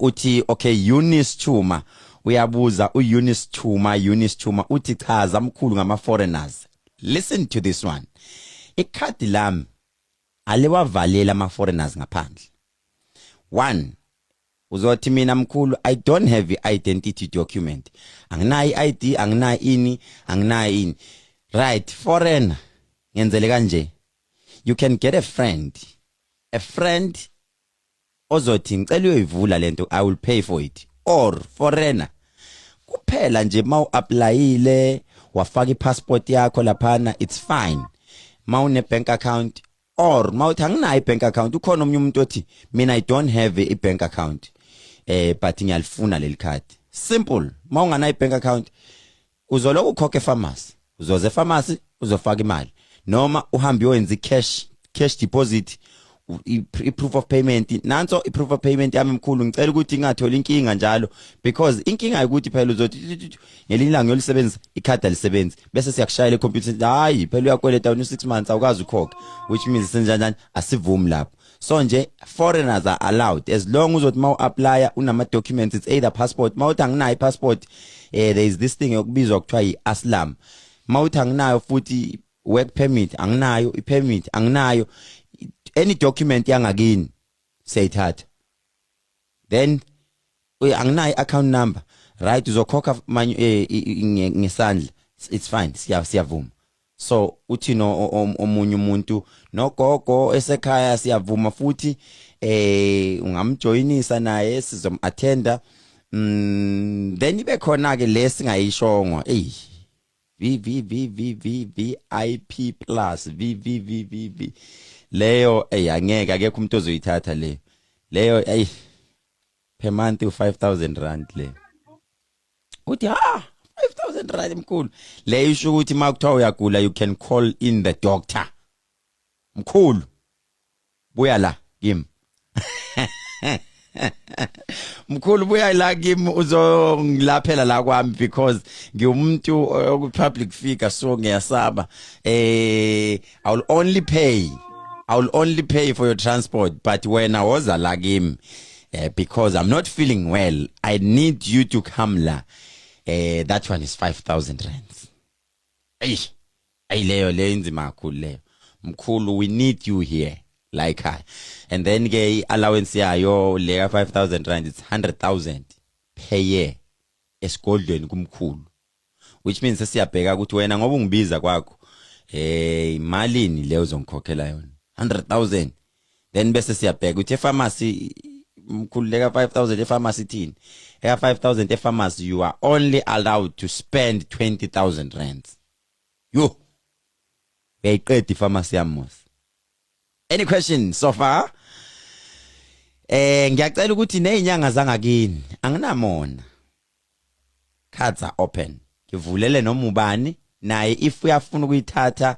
Uthi okay Eunice Chuma uyabuza Eunice Chuma uthi chaza mkhulu ngama foreigners. Listen to this one. Ikhadi lami aliwavalela ama foreigners ngaphandle. 1, uzothi mina mkhulu I don't have the identity document. Anginayi ID, anginayi ini. Right, foreigner ngenzele kanje. You can get a friend ozothi ngicela uyoyivula lento, I will pay for it. Or foreigner kuphela nje applyile wafaka passport yakho laphana, it's fine. Une bank account, or mawuthi anginayo bank account, ukhona omnye umuntu othi mina I don't have a bank account but ngiyalifuna leli card. Simple. Mawunganayo bank account uzoloku ukhokhe pharmacy, uzoze pharmacy uzofaka imali, noma uhambe uyenza cash deposit, i-proof of payment. Nanso i-proof of payment yami mkhulu ngicela ukuthi ingathola inkinga njalo, because inkinga ukuthi phela uzothi ngelinye ilanga yolisebenzisa ikhadi alisebenzi bese siyakushayela ecomputer, hayi phela uyakweleta 6 months awukazi ukhokha, which means senjani asivumi lapho. So nje foreigners are allowed as long uzothi mawu apply unama documents, it's either passport. Mawuthi anginayo passport, there is this thing okubizwa kuthiwa iAslam. Mawuthi anginayo futhi work permit, anginayo i-permit, anginayo any document yangakini siyayithatha. Then anginayo account number, right, uzokhokha ngesandla, it's fine, siyavuma. So uthi no omunye umuntu nogogo esekhaya siyavuma futhi ungamjoinisa naye sizom-attenda. Then ibe khona ke lesingayishongwa VIP plus VVVV leyo angeke akekho umuntu ozoyithatha leyo per month u5000 rand le. Uthi 5000 rand mkhulu. Le isho ukuthi makuthiwa uyagula you can call in the doctor. Mkhulu buya la kimi. Mkhulu buya la kimi uzongilaphela la kwami, because ngiumuntu oku public figure, so ngiyasaba. I will only pay for your transport, but when I was la kimi because I'm not feeling well, I need you to come la. That one is 5000 rands. Leyo inzima kakhulu leyo. Mkhulu, we need you here like her. And then ke allowance yayo le 5000 rand, it's 100,000 per year esigodlweni kumkhulu, which means siyabheka ukuthi wena ngoba ungibiza kwakho imalini leyo uzongikhokhela yona 100,000. Then bese siyabheka ukuthi epharmacy mkhulu le 5000 epharmacy thini, 5000 epharmacy you are only allowed to spend 20,000 rands. Yo uyayiqeda ipharmacy yamos. Any questions so far? Ngiyacela ukuthi nezinyanga zangakini anginamona. Cards are open. Ngivulele noma ubani naye if uyafuna ukuyithatha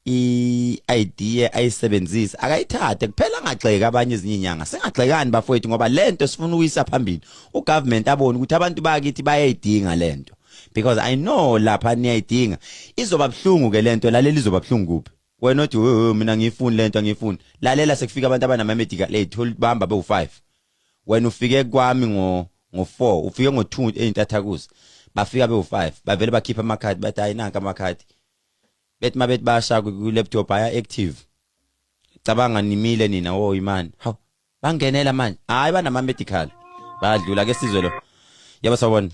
idea ayisebenzisa akayithathe kuphela angagxeka abanye ezinye inyanga singagxekani bafowethu ngoba lento sifuna ukuyisa phambili ugovernment abone ukuthi abantu bakithi bayayidinga lento because I know lapha niyayidinga izoba bhlungu ke lento lalela izoba bhlungu kuphi wena uthi mina ngiyifuni lento ngiyifuni lalela sekufika abantu abana medical aid bahamba be5 wena ufike kwami ngo4 ufike ngo2 eintathakuza bafika be5 bavele bakhipha amakhadi bathi ayinaka amakhadi bethi mabethi basha ku laptop aya active cabanga nimile nina imani haw bangenela manje hayi banama medical bayadlula ke sizwe lo yaba sawona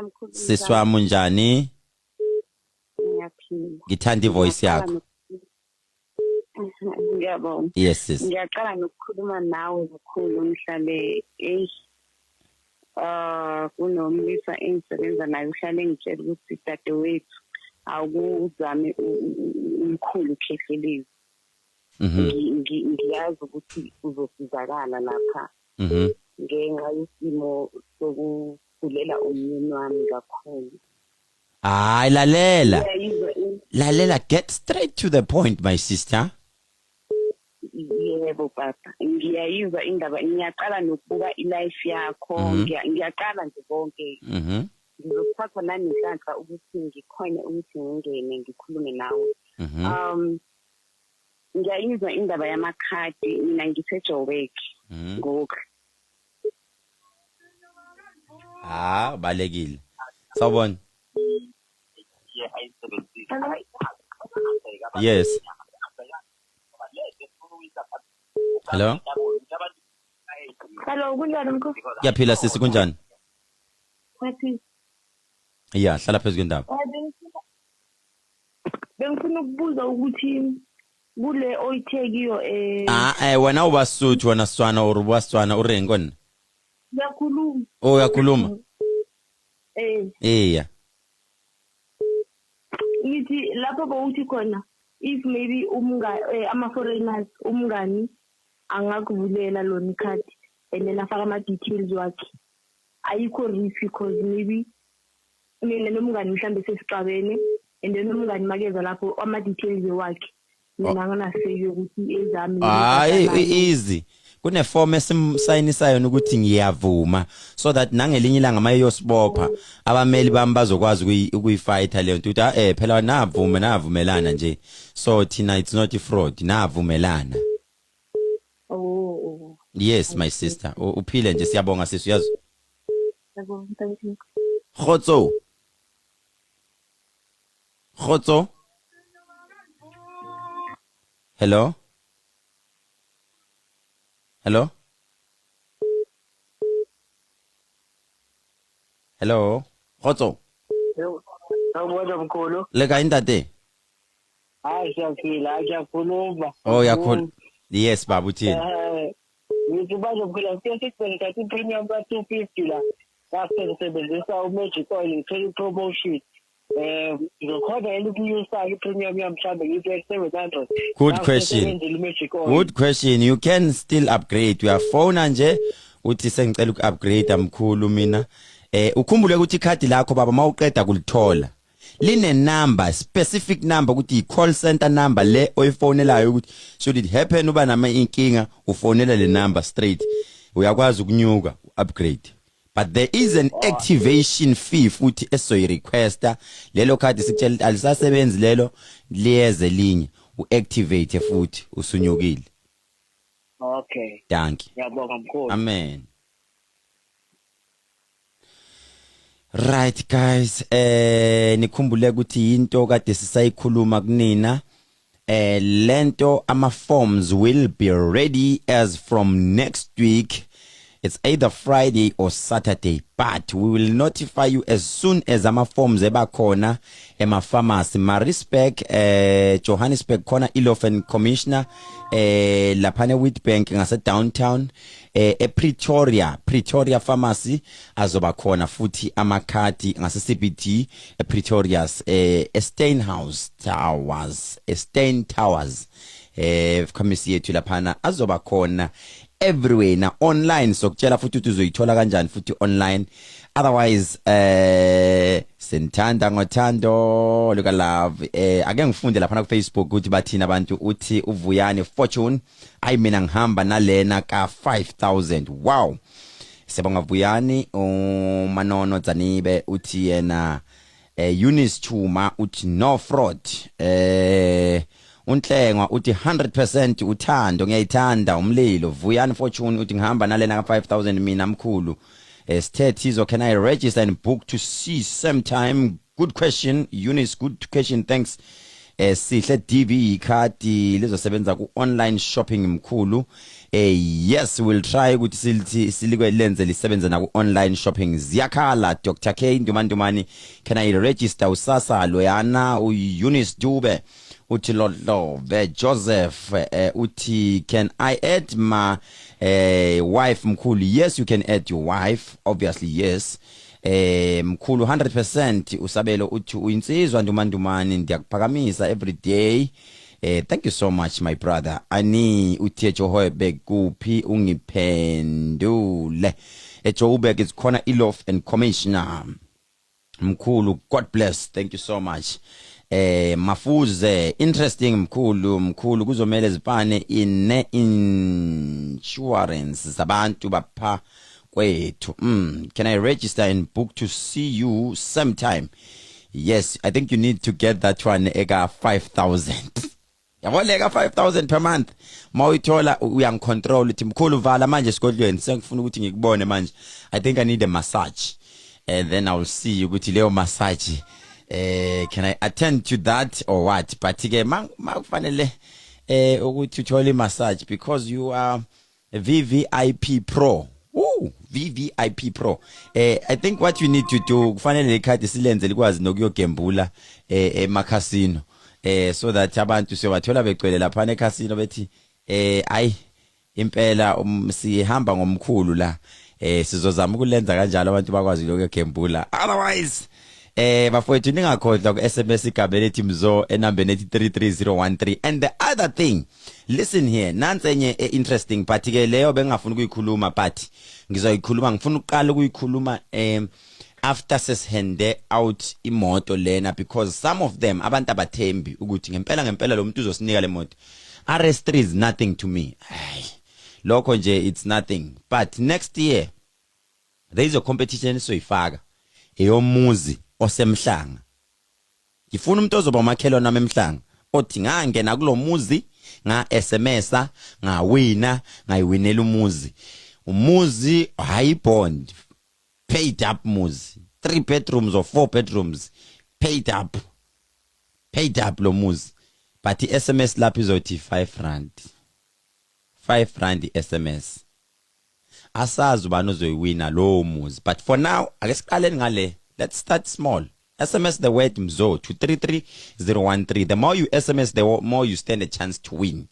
mkhulu siswami unjani ngiyaphila ngithanda ivoice yakho ngiyabonga yes sis ngiyaqala nokukhuluma nawe mkhulu mhlale kunomlisa engisebenza naye uhlale ngitshela ukuthi dadewethu awukuzame umkhulu Khehlelezi ngiyazi ukuthi uzosizakala lapha ngenxa yesimo sokugulela umyeni wami kakhulu hayi lalela get straight to the point my sister yebo papa ngiyayizwa indaba ngiyaqala nokubuka ilife yakho ngiyaqala nje konke ngizokuthatha naninhlanhla ukuthi ngikhone ukuthi ngingene ngikhulume nawe ngiyayizwa indaba yamakhadi mina ngiseJoburg ngoku balekile sawubona yes hello kunjani mkhulu yaphila sisi kunjani yaphila hlala phezulu kwendaba bengifuna ukubuza ukuthi kule oyithekiyo wena ubasuthu wena Swana or ubaswana urenkona yakhuluma yakhuluma yeah ngithi lapho bowuthi khona if maybe ama foreigners umngani angakuvulela lona ikhadi and then afaka ama details wakhe ayikho risk because maybe mina nomngani mhlambe sesixabene and then umngani makeza lapho ama details wakhe mina nganaseke ukuthi ezami easy kune form esimsayinisayo ukuthi ngiyavuma so that nangelinye ilanga mayeyosibopha abameli bami bazokwazi ukuyifighta leyo nto uthi phela navumelana nje so thina it's not a fraud navumelana yes my sister uphile nje siyabonga sisi uyazi thank you Khotso hello Khotso Sawubona mkhulu leka intate hayi siyaphila ngiyakhuluma yakhulu yes baba uthini ngithi bazophila siyasibenzisa ipremium ka 250 la sasebenzisa uMedical ngithola promotion ngizokhona ukuyusa ipremium yami mhlambe ngithi 700 good question you can still upgrade uyafona nje uthi sengicela ukuupgrade mkhulu mina ukhumbule ukuthi ikhadi lakho baba mawuqeda kulithola line number specific number ukuthi i-call center number le oyifonelayo ukuthi should it happen uba nama inkinga ufonela le number straight uyakwazi ukunyuka upgrade but there is an activation fee futhi esoyi requesta lelo khadi sikutshela alisasebenzi lelo liyeze linye uactivate futhi usunyukile okay thank you ngiyabonga mkhulu amen right guys nikhumbule ukuthi into kade sisayikhuluma kunina lento ama forms will be ready as from next week. It's either Friday or Saturday, but we will notify you as soon as ama forms ebakhona ema pharmacy Maritzburg Johannesburg khona Ilofen Commissioner laphane Witbank ngase downtown Pretoria pharmacy azoba khona futhi amakhadi ngase CBD Pretoria's Stein Towers khamisi yethu laphana azoba khona everywhere na online sokutshela futhi ukuthi uzoyithola kanjani futhi online. Otherwise sentanda ngothando look love ake ngifunde lapha ku Facebook ukuthi bathina abantu uthi uvuyane fortune ayi mina ngihamba nalena ka 5000. Wow, sibonga Vuyani. Manono Dzanibe uthi yena Eunice Chuma uthi no fraud. Unhlengwa uthi 100% uthando ngiyayithanda umlilo. Vuyani fortune uthi ngihamba nalena ka 5000 mina mkhulu. Stetizo, can I register and book to see sometime? Good question, Eunice. Good question. Thanks. Sihle DV khadi lizosebenza ku online shopping mkhulu. Yes, we'll try ukuthi silikwe lenze lisebenza na ku online shopping. Ziyakhala Dr. K Ndumani, can I register usasa loyana Eunice Dube uthi lo Joseph uthi can I add my wife mkhulu? Yes, you can add your wife, obviously. Yes. Mkhulu 100% usabelo uthi uyinsizwa Ndumani ndiyakuphakamisa every day. Thank you so much my brother. Ani uthi Johobe kuphi ungiphendule. Joburg is khona ilof and commissioner mkhulu. God bless. Thank you so much. Mafuze interesting mkhulu kuzomela zipane in insurance zabantu bapha kwethu. Can I register and book to see you sometime? Yes, I think you need to get that one ega 5000. Yabona ega 5000 per month. Mawuyithola uyangicontrol uthi mkhulu vala manje esigodlweni sengifuna ukuthi ngikubone manje. I think I need a massage. And then I will see ukuthi leyo massage can I attend to that or what? But ke makufanele ukuthi uthole massage because you are a VVIP Pro. VVIP Pro. I think what you need to do kufanele ikhadi silenze likwazi nokuyogembula emakhasino so that abantu sewathola begcwele lapha ekhasino bethi ayi impela sihamba ngomkhulu la sizozama ukulenza kanjalo abantu bakwazi lokuyogembula. Otherwise bafowethu ningakhohlwa ku SMS igabele ethi mzo enambeni ethi 33013. And the other thing, listen here, nansenye interesting but ke leyo bengafuna ukuyikhuluma but ngizoyikhuluma. Ngifuna uqala ukuyikhuluma after sesihende out imoto lena because some of them abantu abathembi ukuthi ngempela lo muntu uzosinika le moto. RS3 is nothing to me. Lokho nje it's nothing. But next year there is a competition esoyifaka eyomuzi osemhlanga. Ngifuna umuntu ozoba umakhelwane nami emhlanga othi ngangena kulomuzi nga SMSa ngawina ngayiwinela umuzi high bond paid up muzi 3 bedrooms or 4 bedrooms paid up lo muzi but SMS lapho izothi 5 rand SMS. Asazi ubani ozoyiwina lo muzi but for now ake siqaleni ngale. Let's start small. SMS the word mzo to 33013. The more you SMS, the more you stand a chance to win.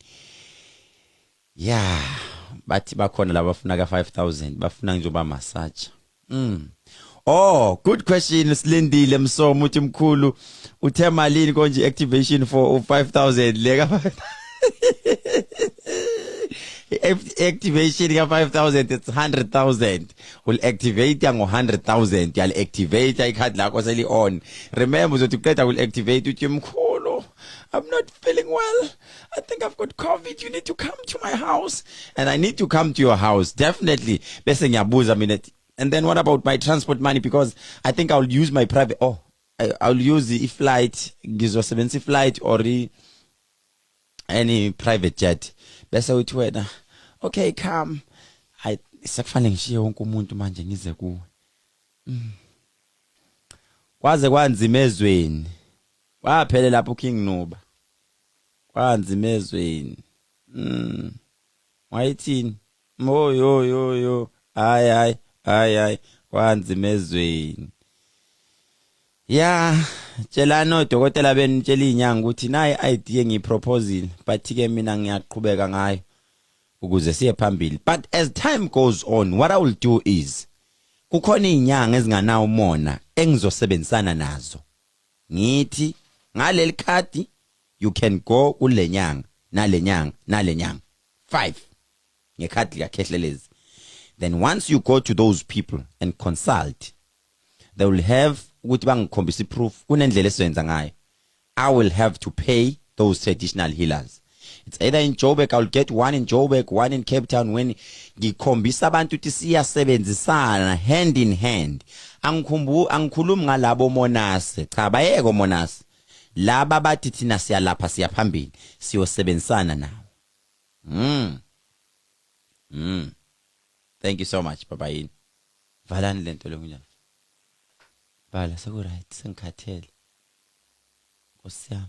Yeah, but bakhona laba bafuna ka 5000 bafuna njoba massage. Oh, good question Silindile Msomo uthi mkhulu uthe malini konje activation for 5000 lega. Activation ya 5000 it's 100,000. Will activate ya ngo 100,000 yal activate ikhadi lakho seli on. Remember uzothi uqeda will activate uthi mkhulu I'm not feeling well. I think I've got COVID. You need to come to my house. And I need to come to your house. Definitely. Bese ngiyabuza mina. And then what about my transport money? Because I think I'll use my private. I'll use the flight. Ngizosebenzisa flight or any private jet. Bese uthi wena okay come sekufanele ngishiye wonke umuntu manje ngize kuwe. Kwaze kwanzima ezweni. Waphele lapho King Nuba. Kwanzima ezweni. Wayithini? Yo. Hayi. Kwanzima ezweni. Yeah, tshelana odokotela beni tshela inyanga ukuthi nayi idea ngiyiproposile but ke mina ngiyaqhubeka ngayo ukuze siye phambili. But as time goes on, what I will do is kukhona inyanga ezinganawo umona engizosebenzisana nazo. Ngithi ngaleli khadi you can go kulenyanga nalenyanga 5. ngekhadi lika Khehlelezi. Then once you go to those people and consult, they will have ukuthi bangikhombisa proof kunendlela esiyenza ngayo. I will have to pay those traditional healers. It's either in Joburg, I'll get one in Joburg, one in Cape Town. When ngikhombisa abantu ukuthi siyasebenzisana hand in hand. Angikhulumi ngalabo monase. Cha bayeko monase. Laba bathi thina siyalapha siyaphambili. Siyosebenzisana nawo. Thank you so much, Baba yini. Valani lento lekunjani. Vala seku right, sengikhathele. Nkosiyami.